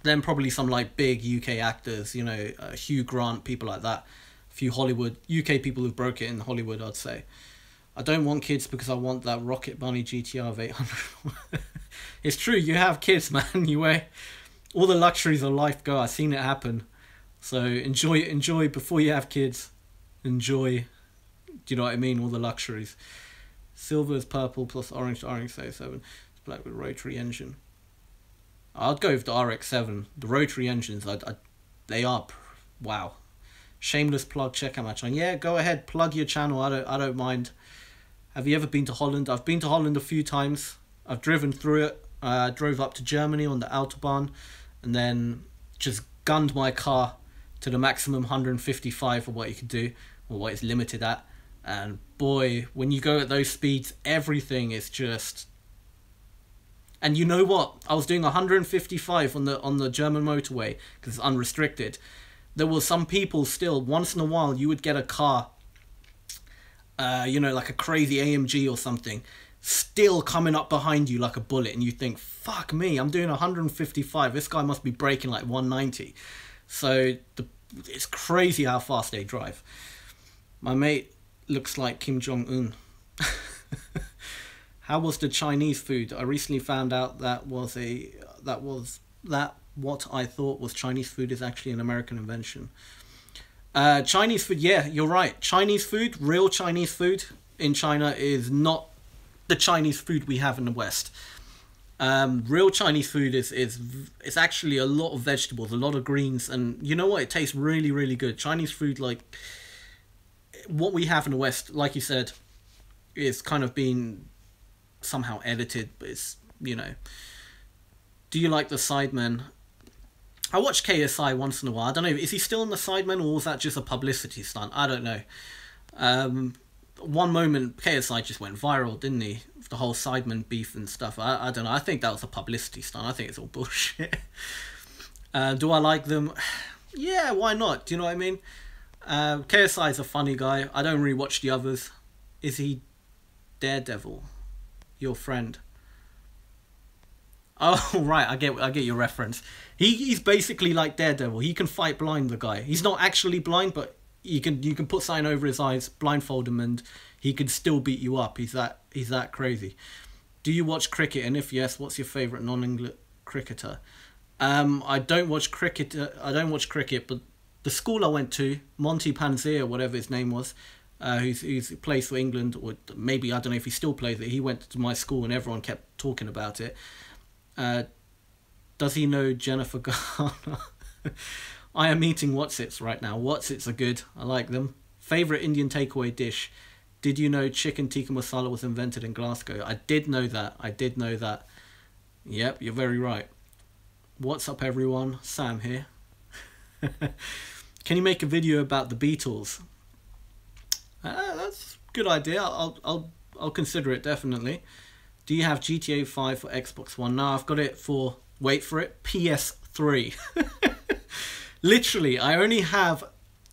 Then probably some like big UK actors, Hugh Grant, people like that. A few Hollywood UK people who've broke it in Hollywood, I'd say. I don't want kids because I want that Rocket Bunny GTR of 800. It's true, you have kids, man. You wear all the luxuries of life go. I've seen it happen. So enjoy before you have kids. Enjoy. Do you know what I mean? All the luxuries. Silver is purple plus orange 7. It's black with rotary engine. I'd go with the RX-7. The rotary engines, they are wow. Shameless plug. Check out my channel. Yeah, go ahead, plug your channel. I don't mind. Have you ever been to Holland? I've been to Holland a few times. I've driven through it. Drove up to Germany on the Autobahn, and then just gunned my car to the maximum 155 for what you can do, or what it's limited at. And boy, when you go at those speeds, everything is just And you know what? I was doing 155 on the German motorway because it's unrestricted. There were some people still, once in a while, you would get a car, like a crazy AMG or something, still coming up behind you like a bullet, and you think, fuck me, I'm doing 155. This guy must be braking like 190. So it's crazy how fast they drive. My mate looks like Kim Jong-un. How was the Chinese food? I recently found out that what I thought was Chinese food is actually an American invention. Chinese food, yeah, you're right. Chinese food, real Chinese food in China is not the Chinese food we have in the West. Real Chinese food is actually a lot of vegetables, a lot of greens, and you know what? It tastes really, really good. Chinese food, like what we have in the West, like you said, is kind of been somehow edited, but it's, Do you like the Sidemen? I watch KSI once in a while. I don't know, is he still in the Sidemen, or was that just a publicity stunt? I don't know. One moment KSI just went viral, didn't he? The whole Sidemen beef and stuff. I don't know. I think that was a publicity stunt. I think it's all bullshit. Do I like them? Yeah, why not? Do you know what I mean? KSI is a funny guy. I don't really watch the others. Is he Daredevil? Your friend? Oh right, I get your reference. He's basically like Daredevil. He can fight blind, the guy. He's not actually blind, but you can put something over his eyes, blindfold him, and he can still beat you up. He's that crazy. Do you watch cricket? And if yes, what's your favourite non-English cricketer? I don't watch cricket, but the school I went to, Monty Panzier, whatever his name was, who plays for England, or maybe, I don't know if he still plays it. He went to my school and everyone kept talking about it. Does he know Jennifer Garner? I am eating Wotsits right now. Wotsits are good. I like them. Favourite Indian takeaway dish? Did you know chicken tikka masala was invented in Glasgow? I did know that. Yep, you're very right. What's up, everyone? Sam here. Can you make a video about the Beatles? That's a good idea. I'll consider it, definitely. Do you have GTA 5 for Xbox One? No, I've got it for, wait for it, PS3. Literally, I only have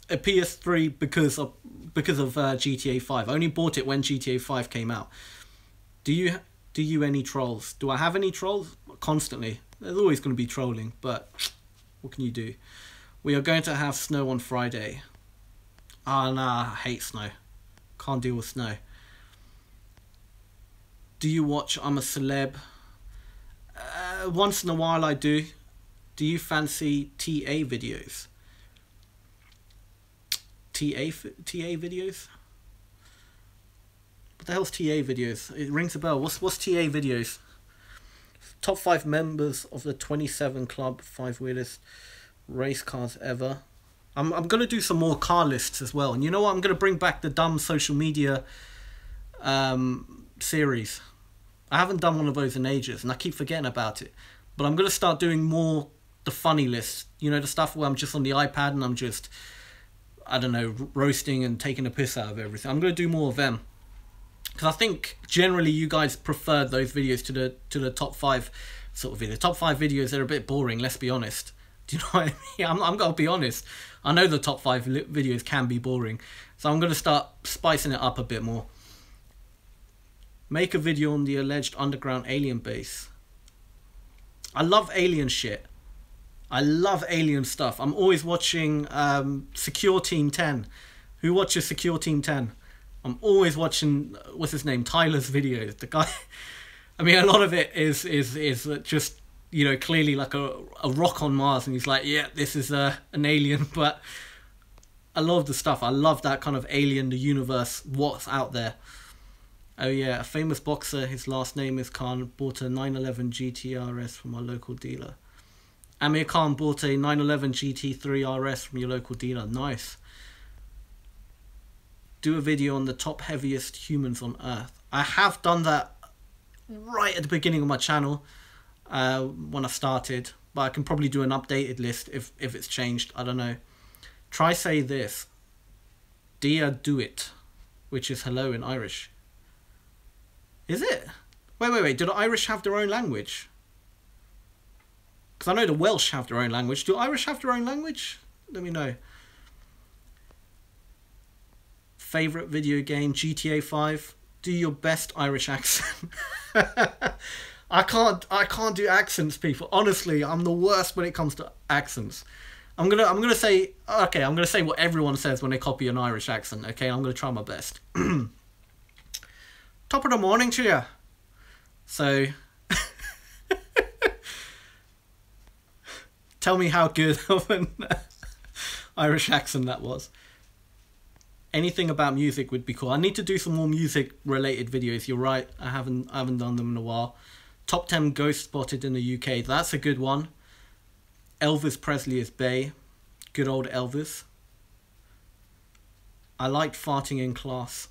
a PS3 because of GTA 5. I only bought it when GTA 5 came out. Do you any trolls? Do I have any trolls? Constantly. There's always going to be trolling, but what can you do? We are going to have snow on Friday. Ah, nah, I hate snow. Can't deal with snow. Do you watch I'm a Celeb? Once in a while I do. Do you fancy TA videos? TA videos? What the hell's TA videos? It rings a bell. What's TA videos? Top 5 members of the 27 Club, 5 weirdest race cars ever. I'm going to do some more car lists as well. And you know what? I'm going to bring back the dumb social media series. I haven't done one of those in ages, and I keep forgetting about it. But I'm going to start doing more the funny lists. You know, the stuff where I'm just on the iPad and I'm just, I don't know, roasting and taking a piss out of everything. I'm going to do more of them. Because I think generally you guys preferred those videos to the top 5 sort of videos. Top 5 videos, they're a bit boring, let's be honest. Do you know what I mean? I'm going to be honest. I know the top 5 videos can be boring. So I'm going to start spicing it up a bit more. Make a video on the alleged underground alien base. I love alien shit. I love alien stuff. I'm always watching Secure Team 10. Who watches Secure Team 10? I'm always watching, what's his name, Tyler's videos. The guy, I mean, a lot of it is just, you know, clearly like a rock on Mars, and he's like, yeah, this is an alien. But I love the stuff. I love that kind of alien, the universe, what's out there. Oh yeah, a famous boxer, his last name is Khan, bought a 911 GT RS from our local dealer. Amir Khan bought a 911 GT3 RS from your local dealer. Nice. Do a video on the top heaviest humans on Earth. I have done that right at the beginning of my channel when I started, but I can probably do an updated list if it's changed. I don't know. Try say this. Dia do it, which is hello in Irish. Is it? Wait. Do the Irish have their own language? Because I know the Welsh have their own language. Do Irish have their own language? Let me know. Favorite video game, GTA 5. Do your best Irish accent. I can't do accents, people. Honestly, I'm the worst when it comes to accents. I'm gonna say what everyone says when they copy an Irish accent. Okay, I'm gonna try my best. Top of the morning to you. So, tell me how good of an Irish accent that was. Anything about music would be cool. I need to do some more music related videos. You're right. I haven't done them in a while. Top 10 ghosts spotted in the UK. That's a good one. Elvis Presley is Bay. Good old Elvis. I liked farting in class.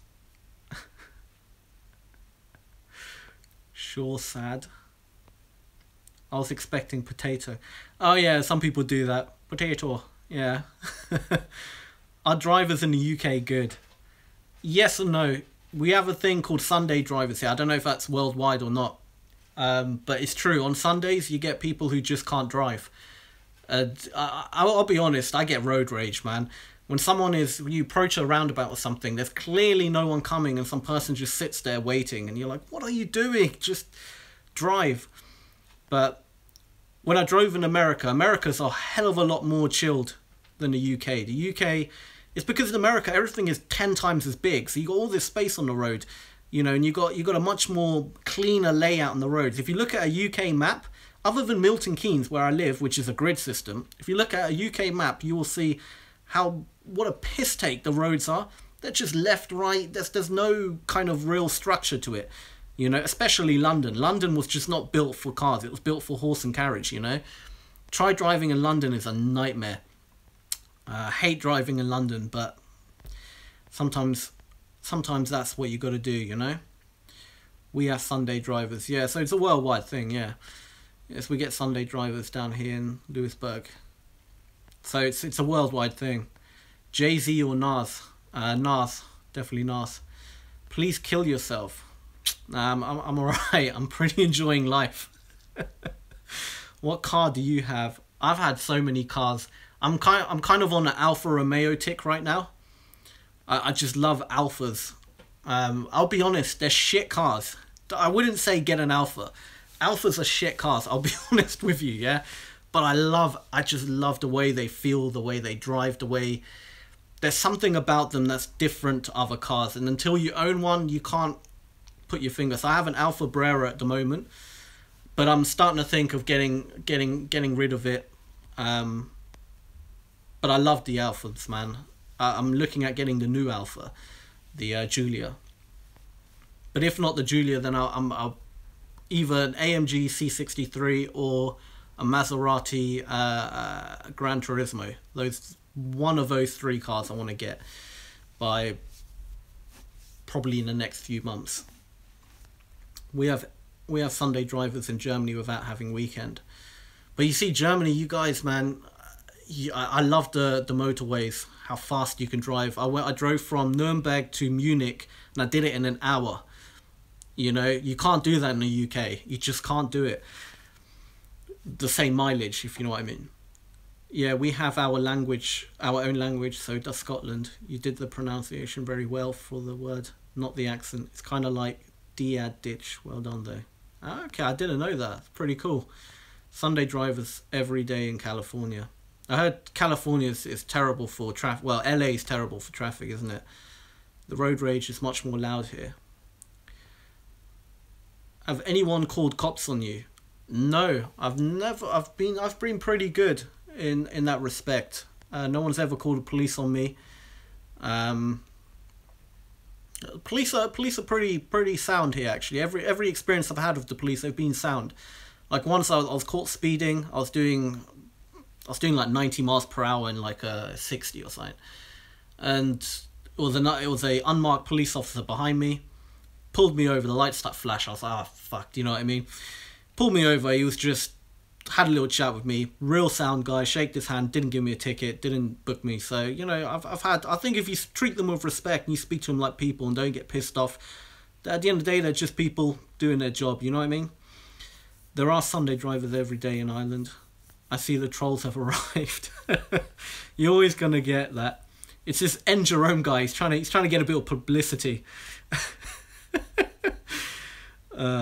Sure, sad. I was expecting potato. Oh yeah, some people do that. Potato. Yeah. Are drivers in the UK good? Yes and no. We have a thing called Sunday drivers here. I don't know if that's worldwide or not. But it's true. On Sundays, you get people who just can't drive. I'll be honest, I get road rage, man. When you approach a roundabout or something, there's clearly no one coming and some person just sits there waiting and you're like, what are you doing? Just drive. But when I drove in America's a hell of a lot more chilled than the UK. The UK, it's because in America everything is 10 times as big, so you got all this space on the road, you know, and you got a much more cleaner layout on the roads. If you look at a UK map, other than Milton Keynes where I live, which is a grid system, if you look at a UK map, you will see what a piss take the roads are. They're just left, right. There's no kind of real structure to it, you know. Especially London. London was just not built for cars. It was built for horse and carriage, you know. Try driving in London is a nightmare. I hate driving in London, but sometimes that's what you got to do, you know. We have Sunday drivers, yeah. So it's a worldwide thing, yeah. Yes, we get Sunday drivers down here in Lewisburg. So it's a worldwide thing. Jay-Z or Nas? Nas, definitely Nas. Please kill yourself. I'm alright. I'm pretty enjoying life. What car do you have? I've had so many cars. I'm kind of on an Alfa Romeo tick right now. I just love Alfas. I'll be honest, they're shit cars. I wouldn't say get an Alfa. Alfas are shit cars, I'll be honest with you, yeah? But I just love the way they feel, the way they drive, the way... There's something about them that's different to other cars. And until you own one, you can't put your finger. So I have an Alfa Brera at the moment. But I'm starting to think of getting rid of it. But I love the Alfas, man. I'm looking at getting the new Alfa, the Giulia. But if not the Giulia, then I'll either an AMG C63 or a Maserati Gran Turismo. One of those three cars I want to get by probably in the next few months. We have Sunday drivers in Germany without having weekend. But you see, Germany, you guys, man, I love the motorways, how fast you can drive. I drove from Nuremberg to Munich and I did it in an hour. You know, you can't do that in the UK. You just can't do it. The same mileage, if you know what I mean. Yeah, we have our language, our own language, so does Scotland. You did the pronunciation very well for the word, not the accent. It's kind of like Diad ditch. Well done, though. Okay, I didn't know that. Pretty cool. Sunday drivers every day in California. I heard California is terrible for traffic. Well, LA is terrible for traffic, isn't it? The road rage is much more loud here. Have anyone called cops on you? No, I've been pretty good in that respect. No one's ever called the police on me. Police are pretty sound here, actually. Every experience I've had with the police, they've been sound. Like once I was caught speeding. I was doing like 90 miles per hour in like a 60 or something, and it was a unmarked police officer behind me. Pulled me over, the lights start flash. I was like, oh fuck, do you know what I mean? Pulled me over, he was just, had a little chat with me, real sound guy, shaked his hand, didn't give me a ticket, didn't book me. So, you know, I think if you treat them with respect and you speak to them like people and don't get pissed off, At the end of the day, they're just people doing their job, you know what I mean? There are Sunday drivers every day in Ireland. I see the trolls have arrived. You're always going to get that. It's this N. Jerome guy. He's trying to get a bit of publicity.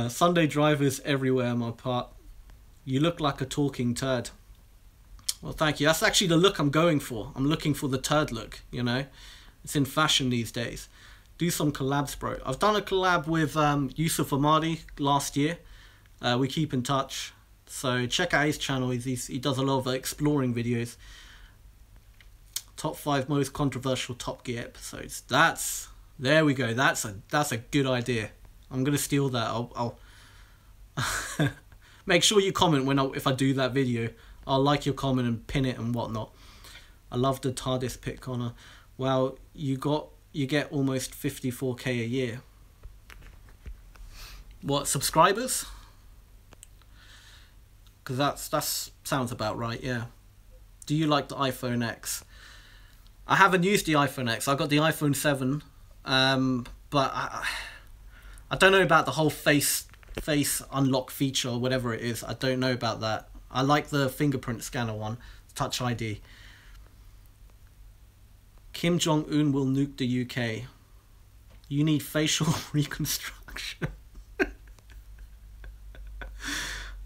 Sunday drivers everywhere, my part. You look like a talking turd. Well, thank you. That's actually the look I'm going for. I'm looking for the turd look, you know. It's in fashion these days. Do some collabs, bro. I've done a collab with Yusuf Ahmadi last year. We keep in touch. So check out his channel. He does a lot of exploring videos. Top 5 most controversial Top Gear episodes. There we go. That's a good idea. I'm gonna steal that. I'll make sure you comment if I do that video. I'll like your comment and pin it and whatnot. I love the TARDIS pick, Connor. Well, you get almost 54k a year. What, subscribers? Because that sounds about right, yeah. Do you like the iPhone X? I haven't used the iPhone X. I got the iPhone 7, but I don't know about the whole face unlock feature or whatever it is. I don't know about that. I like the fingerprint scanner one, Touch ID. Kim Jong-un will nuke the UK. You need facial reconstruction.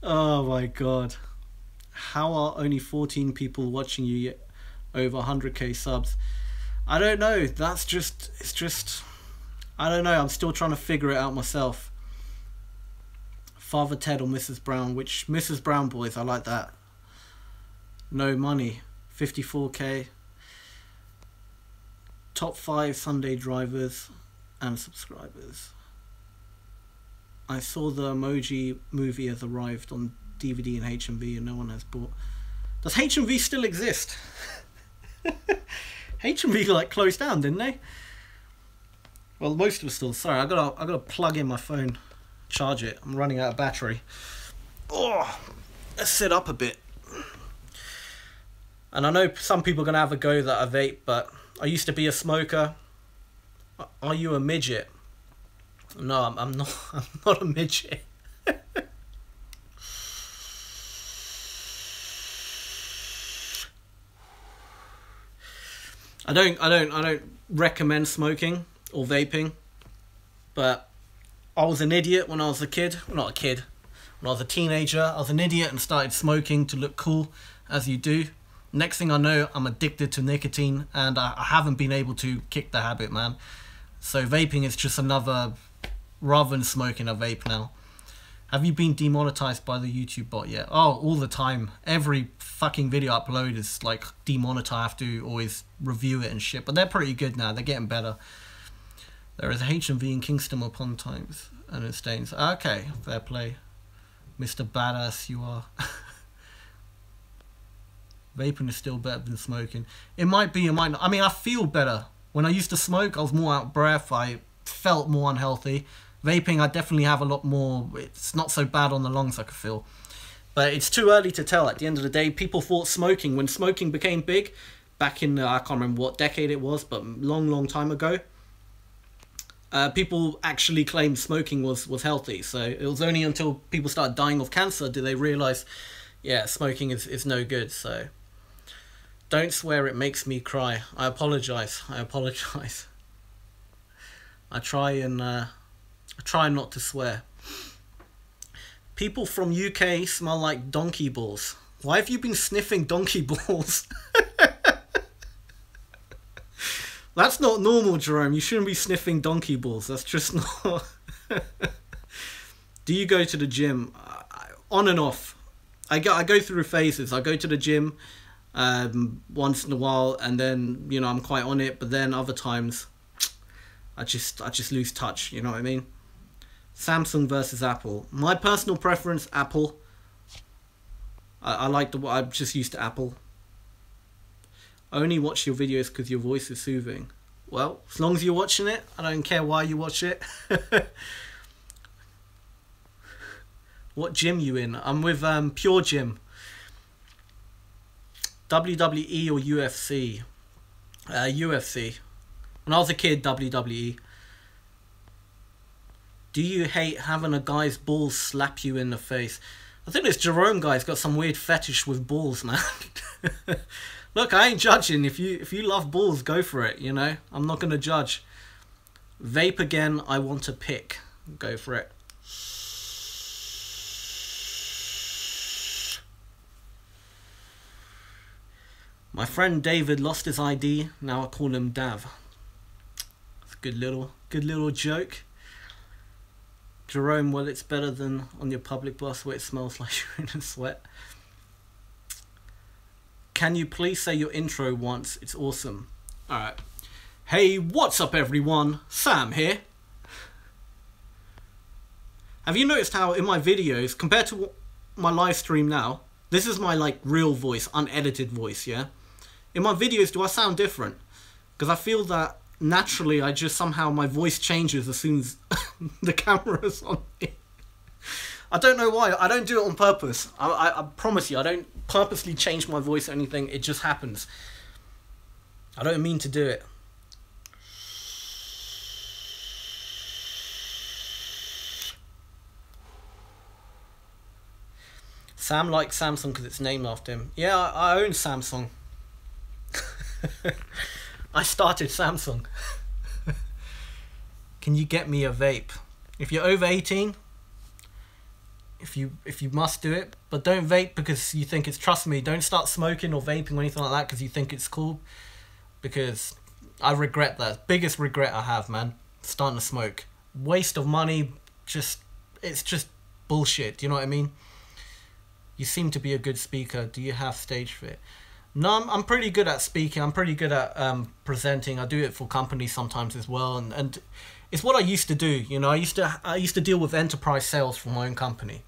Oh my god. How are only 14 people watching you yet over 100k subs? I don't know. It's just, I don't know. I'm still trying to figure it out myself. Father Ted or Mrs. Brown? Which Mrs. Brown, boys? I like that. No money. 54k. Top 5 Sunday drivers and subscribers. I saw the Emoji Movie has arrived on DVD and HMV and no one has bought. Does HMV still exist? HMV like closed down, didn't they? Well, most of us still. Sorry, I gotta plug in my phone, charge it. I'm running out of battery. Oh, let's sit up a bit. And I know some people are gonna have a go that I vape, but I used to be a smoker. Are you a midget? No, I'm not. I'm not a midget. I don't recommend smoking or vaping, but I was an idiot when I was a kid. Well, not a kid. When I was a teenager, I was an idiot and started smoking to look cool, as you do. Next thing I know, I'm addicted to nicotine, and I haven't been able to kick the habit, man. So vaping is just another, rather than smoking, a vape now. Have you been demonetized by the YouTube bot yet? Oh, all the time. Every fucking video I upload is like demonetized. I have to always review it and shit. But they're pretty good now. They're getting better. There is a HMV in Kingston upon times. And it stains. Okay, fair play. Mr. Badass you are. Vaping is still better than smoking. It might be, it might not. I mean, I feel better. When I used to smoke, I was more out of breath. I felt more unhealthy. Vaping, I definitely have a lot more. It's not so bad on the lungs, I could feel. But it's too early to tell. At the end of the day, people thought smoking, when smoking became big, back in, I can't remember what decade it was, but long time ago, people actually claimed smoking was healthy. So it was only until people started dying of cancer did they realise, yeah, smoking is no good. So don't swear, it makes me cry. I apologise. I apologise. I try not to swear. People from UK smell like donkey balls. Why have you been sniffing donkey balls? That's not normal, Jerome. You shouldn't be sniffing donkey balls. That's just not... Do you go to the gym? On and off. I go through phases. I go to the gym once in a while, and then, you know, I'm quite on it. But then other times, I just lose touch. You know what I mean? Samsung versus Apple. My personal preference, Apple. I'm just used to Apple. I only watch your videos because your voice is soothing. Well, as long as you're watching it, I don't care why you watch it. What gym you in? I'm with Pure Gym. WWE or UFC? UFC. When I was a kid, WWE. Do you hate having a guy's balls slap you in the face? I think this Jerome guy's got some weird fetish with balls, man. Look, I ain't judging. If you love balls, go for it, you know? I'm not going to judge. Vape again, I want to pick. Go for it. My friend David lost his ID. Now I call him Dav. It's a good little joke. Jerome, well, it's better than on your public bus where it smells like you're in a sweat. Can you please say your intro once? It's awesome. Alright. Hey, what's up everyone? Sam here. Have you noticed how in my videos, compared to my live stream now, this is my like real voice, unedited voice, yeah? In my videos, do I sound different? Because I feel that naturally I just somehow my voice changes as soon as the camera's on me. I don't know why. I don't do it on purpose. I promise you, I don't purposely change my voice or anything. It just happens. I don't mean to do it. Sam likes Samsung because it's named after him. Yeah, I own Samsung. I started Samsung. Can you get me a vape? If you're over 18, if you must do it, but don't vape because you think it's, trust me, don't start smoking or vaping or anything like that because you think it's cool, because I regret that. Biggest regret I have, man. Starting to smoke. Waste of money, it's just bullshit, do you know what I mean? You seem to be a good speaker. Do you have stage fit? No, I'm pretty good at speaking. I'm pretty good at presenting. I do it for companies sometimes as well, and it's what I used to do. You know, I used to deal with enterprise sales for my own company.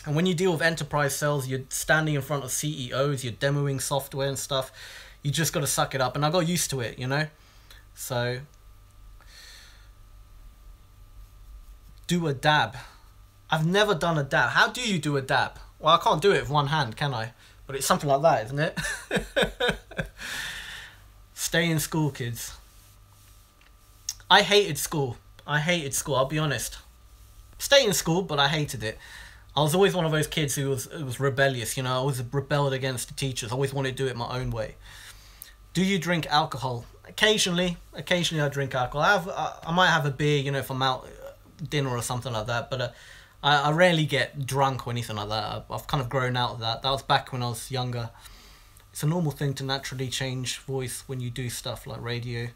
And when you deal with enterprise sales, you're standing in front of CEOs, you're demoing software and stuff. You just got to suck it up, and I got used to it, you know. So do a dab. I've never done a dab. How do you do a dab? Well, I can't do it with one hand, can I? But it's something like that, isn't it? Stay in school, kids. I hated school. I'll be honest. Stay in school, but I hated it. I was always one of those kids who was rebellious, you know. I always rebelled against the teachers. I always wanted to do it my own way. Do you drink alcohol? Occasionally I drink alcohol. I might have a beer, you know, if I'm out dinner or something like that, but I rarely get drunk or anything like that. I've kind of grown out of that. That was back when I was younger. It's a normal thing to naturally change voice when you do stuff like radio.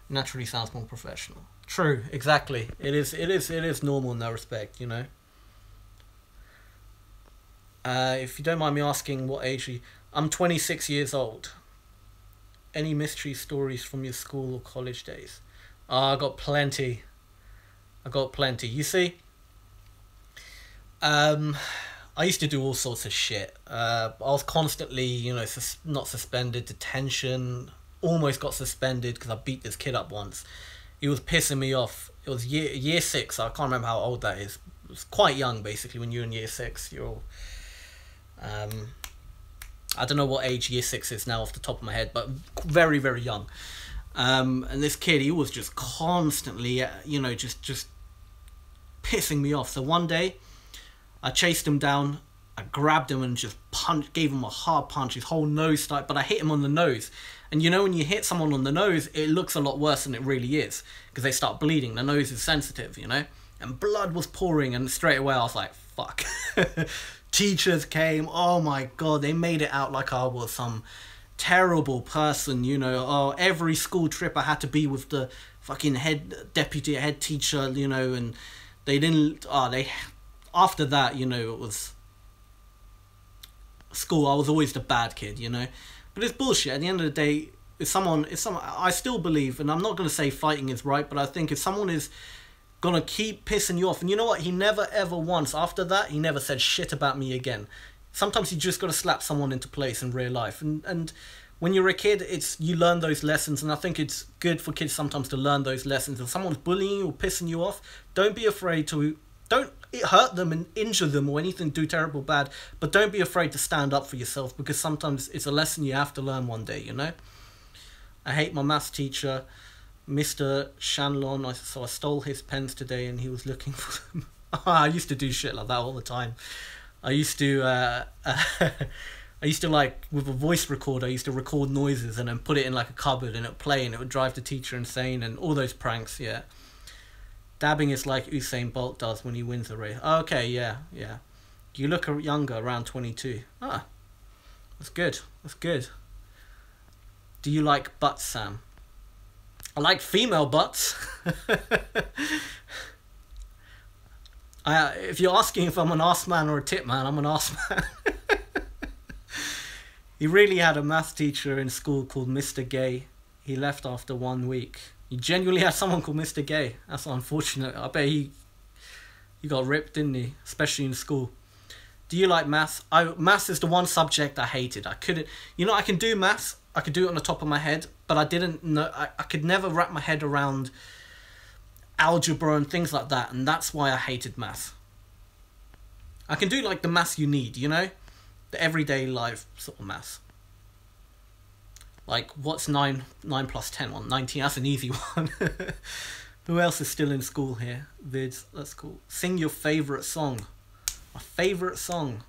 Naturally sounds more professional. True, exactly. It is normal in that respect, you know. If you don't mind me asking what age you... I'm 26 years old. Any mystery stories from your school or college days? I got plenty. You see... I used to do all sorts of shit. I was constantly, you know, not suspended, detention. Almost got suspended because I beat this kid up once. He was pissing me off. It was year 6. I can't remember how old that is. It was quite young, basically, when you're in year 6. You're all... I don't know what age year 6 is now off the top of my head, but very, very young. And this kid, he was just constantly, you know, just pissing me off. So one day... I chased him down, I grabbed him and just gave him a hard punch. His whole nose started, but I hit him on the nose. And you know, when you hit someone on the nose, it looks a lot worse than it really is, because they start bleeding. The nose is sensitive, you know? And blood was pouring, and straight away I was like, fuck. Teachers came, oh my god, they made it out like I was some terrible person, you know. Oh, every school trip I had to be with the fucking deputy head teacher, you know, and they didn't, after that, you know, it was school. I was always the bad kid, you know. But it's bullshit. At the end of the day, if someone, I still believe, and I'm not going to say fighting is right, but I think if someone is going to keep pissing you off, and you know what, he never ever once, after that, he never said shit about me again. Sometimes you just got to slap someone into place in real life. And when you're a kid, you learn those lessons, and I think it's good for kids sometimes to learn those lessons. If someone's bullying you or pissing you off, don't be afraid to... Don't hurt them and injure them or anything, do terrible bad, but don't be afraid to stand up for yourself, because sometimes it's a lesson you have to learn one day, you know? I hate my maths teacher. Mr. Shanlon. So I stole his pens today, and he was looking for them. I used to do shit like that all the time. I used to, I used to like with a voice recorder. I used to record noises and then put it in like a cupboard, and it would play, and it would drive the teacher insane, and all those pranks. Yeah, dabbing is like Usain Bolt does when he wins a race. Okay, yeah. You look younger, around 22. Ah, that's good. That's good. Do you like butts, Sam? I like female butts. If you're asking if I'm an arse man or a tit man, I'm an arse man. He really had a math teacher in school called Mr. Gay. He left after 1 week. He genuinely had someone called Mr. Gay. That's unfortunate. I bet he got ripped, didn't he? Especially in school. Do you like maths? Maths is the one subject I hated. I couldn't... I can do maths. I could do it on the top of my head. But I didn't know... I could never wrap my head around algebra and things like that. And that's why I hated maths. I can do like the maths you need, the everyday life sort of maths. Like, what's 9 plus 10? Well, 19. That's an easy one. Who else is still in school here? Vids, that's cool. Sing your favourite song. My favourite song.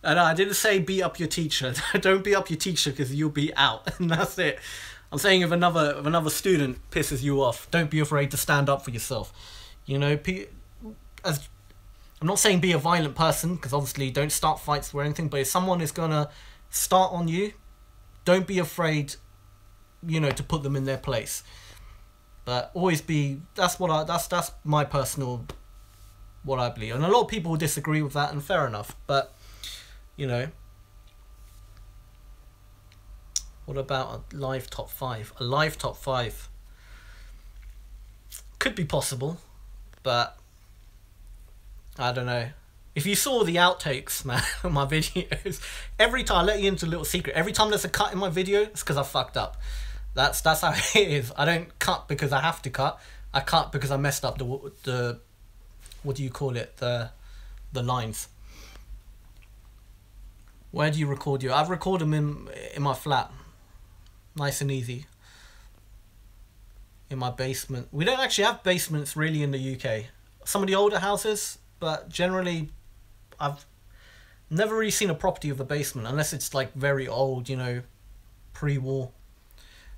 No, I didn't say beat up your teacher. Don't beat up your teacher because you'll be out. And that's it. I'm saying if another student pisses you off, don't be afraid to stand up for yourself. I'm not saying be a violent person, because obviously don't start fights or anything, but if someone is going to start on you, don't be afraid, to put them in their place. But always be, that's my personal, what I believe. And a lot of people disagree with that, and fair enough, but, what about a live top 5? A live top 5 could be possible, but I don't know. If you saw the outtakes, man, of my videos, every time, I'll let you into a little secret, every time there's a cut in my video, it's because I fucked up. That's how it is. I don't cut because I have to cut. I cut because I messed up the what do you call it? The lines. Where do you record you? I've recorded them in my flat. Nice and easy. In my basement. We don't actually have basements really in the UK. Some of the older houses, but generally I've never really seen a property with a basement unless it's like very old, pre-war.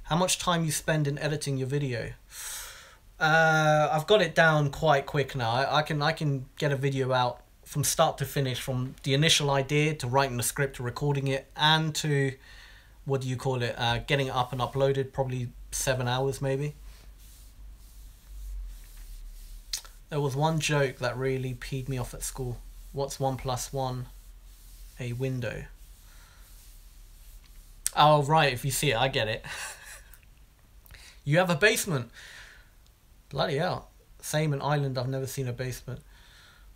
How much time you spend in editing your video? I've got it down quite quick now. I can get a video out from start to finish, from the initial idea to writing the script to recording it and to getting it up and uploaded, probably 7 hours maybe. There was one joke that really peed me off at school. What's 1 plus 1? A window. Oh, right, if you see it, I get it. You have a basement. Bloody hell. Same in Ireland, I've never seen a basement.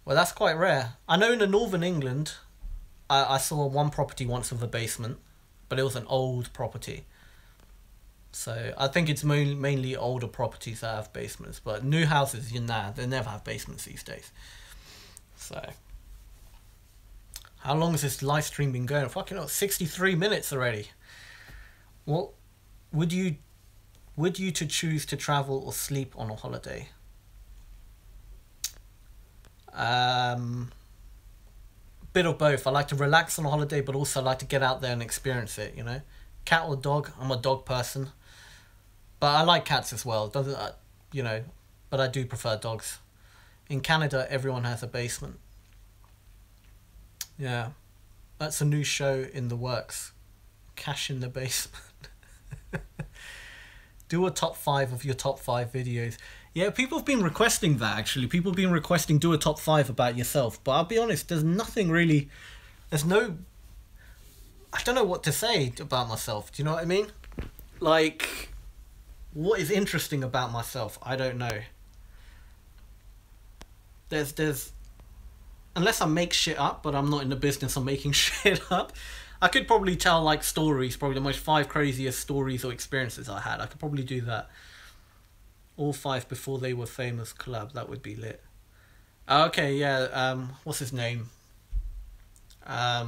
Well, that's quite rare. I know in the northern England, I saw one property once with a basement, but it was an old property. So I think it's mainly older properties that have basements, but new houses, they never have basements these days. So, how long has this live stream been going? Fucking hell, 63 minutes already. What would you to choose to travel or sleep on a holiday? Bit of both. I like to relax on a holiday, but also I like to get out there and experience it. Cat or dog? I'm a dog person. But I like cats as well, but I do prefer dogs. In Canada, everyone has a basement. Yeah, that's a new show in the works. Cash in the basement. Do a top 5 of your top 5 videos. Yeah, people have been requesting that, actually. People have been requesting do a top 5 about yourself. But I'll be honest, there's nothing really... I don't know what to say about myself. Do you know what I mean? Like... What is interesting about myself? I don't know. There's unless I make shit up, but I'm not in the business of making shit up. I could probably tell like stories, probably the most 5 craziest stories or experiences I had. I could probably do that. All 5 before they were famous collab. That would be lit. Okay, yeah. What's his name? I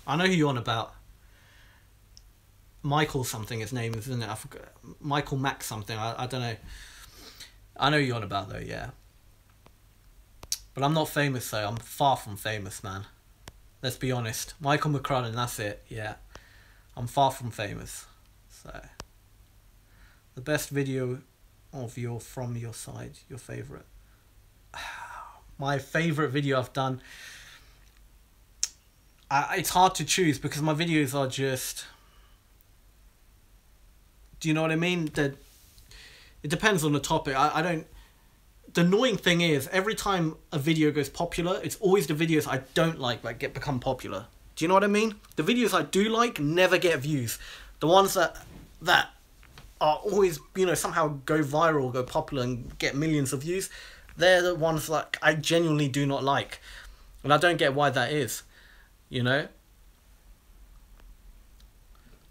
know who you're on about. Michael something his name is, isn't it? I forgot. Michael Mack something. I don't know. I know you're on about though, yeah. But I'm not famous though. I'm far from famous, man. Let's be honest. Michael McCrudden, that's it, yeah. I'm far from famous. So, the best video of from your side, your favourite. My favourite video I've done. It's hard to choose because my videos are just... Do you know what I mean? It depends on the topic. I don't... The annoying thing is, every time a video goes popular, it's always the videos I don't like that become popular. Do you know what I mean? The videos I do like never get views. The ones that are always, you know, somehow go viral, go popular and get millions of views, they're the ones that I genuinely do not like. And I don't get why that is, you know?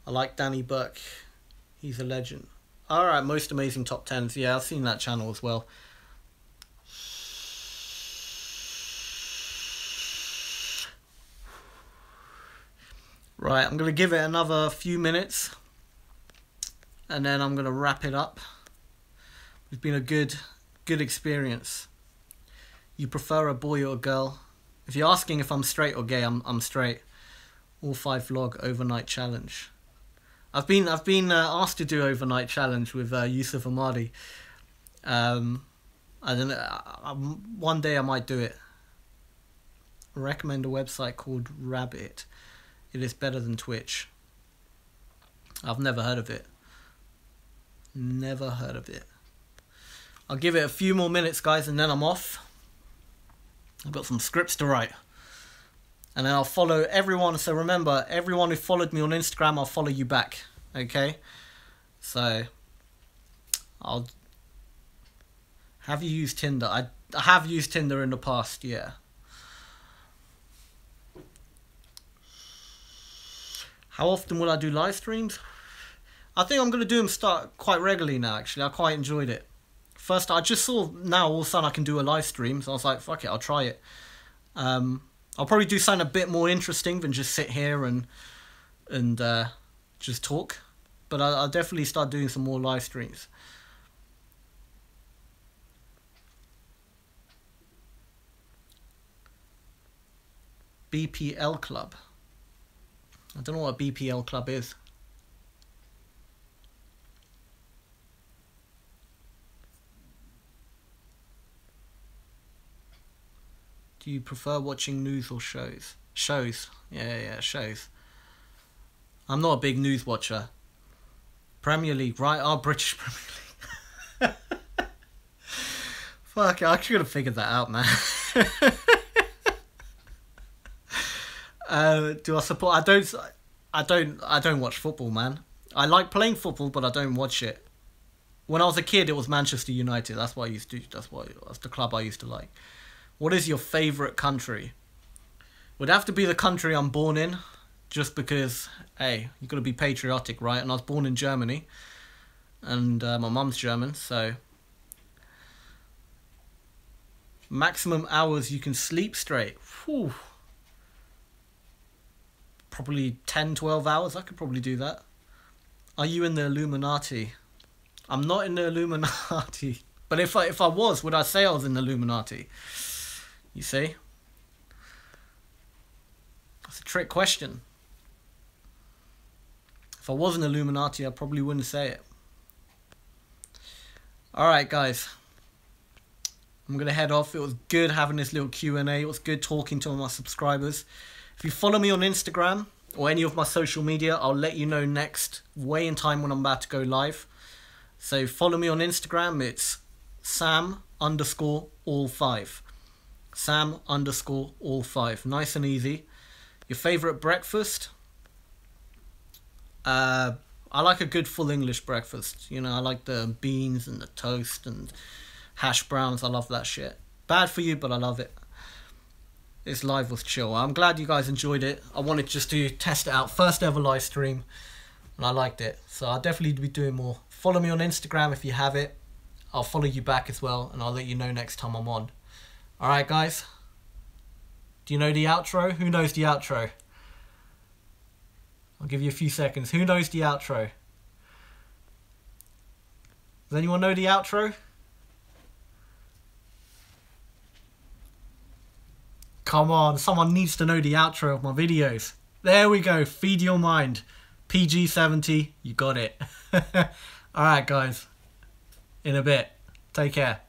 I like Danny Burke. He's a legend. Alright, Most Amazing Top 10s. Yeah, I've seen that channel as well. Right, I'm going to give it another few minutes. And then I'm going to wrap it up. It's been a good experience. You prefer a boy or a girl? If you're asking if I'm straight or gay, I'm straight. All 5 vlog overnight challenge. I've been asked to do overnight challenge with Yusuf Ahmadi. I don't know. One day I might do it. I recommend a website called Rabbit. It is better than Twitch. I've never heard of it. Never heard of it. I'll give it a few more minutes, guys, and then I'm off. I've got some scripts to write. And then I'll follow everyone. So remember, everyone who followed me on Instagram, I'll follow you back. Okay? So, I'll... Have you used Tinder? I have used Tinder in the past, yeah. How often will I do live streams? I think I'm going to do them start quite regularly now, actually. I quite enjoyed it. First, I just saw now all of a sudden I can do a live stream, so I was like, fuck it, I'll try it. I'll probably do something a bit more interesting than just sit here and just talk. But I'll definitely start doing some more live streams. BPL Club. I don't know what a BPL Club is. Do you prefer watching news or shows? Shows. Yeah, shows. I'm not a big news watcher. Premier League, right? Oh, British Premier League. Fuck, I should have figured that out, man. Do I support? I don't watch football, man. I like playing football, but I don't watch it. When I was a kid, it was Manchester United. That's what I used to. That's the club I used to like. What is your favourite country? Would have to be the country I'm born in, just because, hey, you got to be patriotic, right? And I was born in Germany, and my mum's German, so maximum hours you can sleep straight. Whew. Probably 10, 12 hours. I could probably do that. Are you in the Illuminati? I'm not in the Illuminati. But if I was, would I say I was in the Illuminati? You see? That's a trick question. If I was an Illuminati, I probably wouldn't say it. Alright, guys. I'm going to head off. It was good having this little Q&A. It was good talking to all my subscribers. If you follow me on Instagram or any of my social media, I'll let you know next way in time when I'm about to go live. So follow me on Instagram. It's Sam_all5. Sam_all5. Nice and easy. Your favourite breakfast? I like a good full English breakfast. You know, I like the beans and the toast and hash browns. I love that shit. Bad for you, but I love it. This live was chill. I'm glad you guys enjoyed it. I wanted just to test it out. First ever live stream. And I liked it. So I'll definitely be doing more. Follow me on Instagram if you have it. I'll follow you back as well. And I'll let you know next time I'm on. Alright, guys. Do you know the outro? Who knows the outro? I'll give you a few seconds. Who knows the outro? Does anyone know the outro? Come on, someone needs to know the outro of my videos. There we go, Feed Your Mind. PG-70, you got it. Alright guys, in a bit. Take care.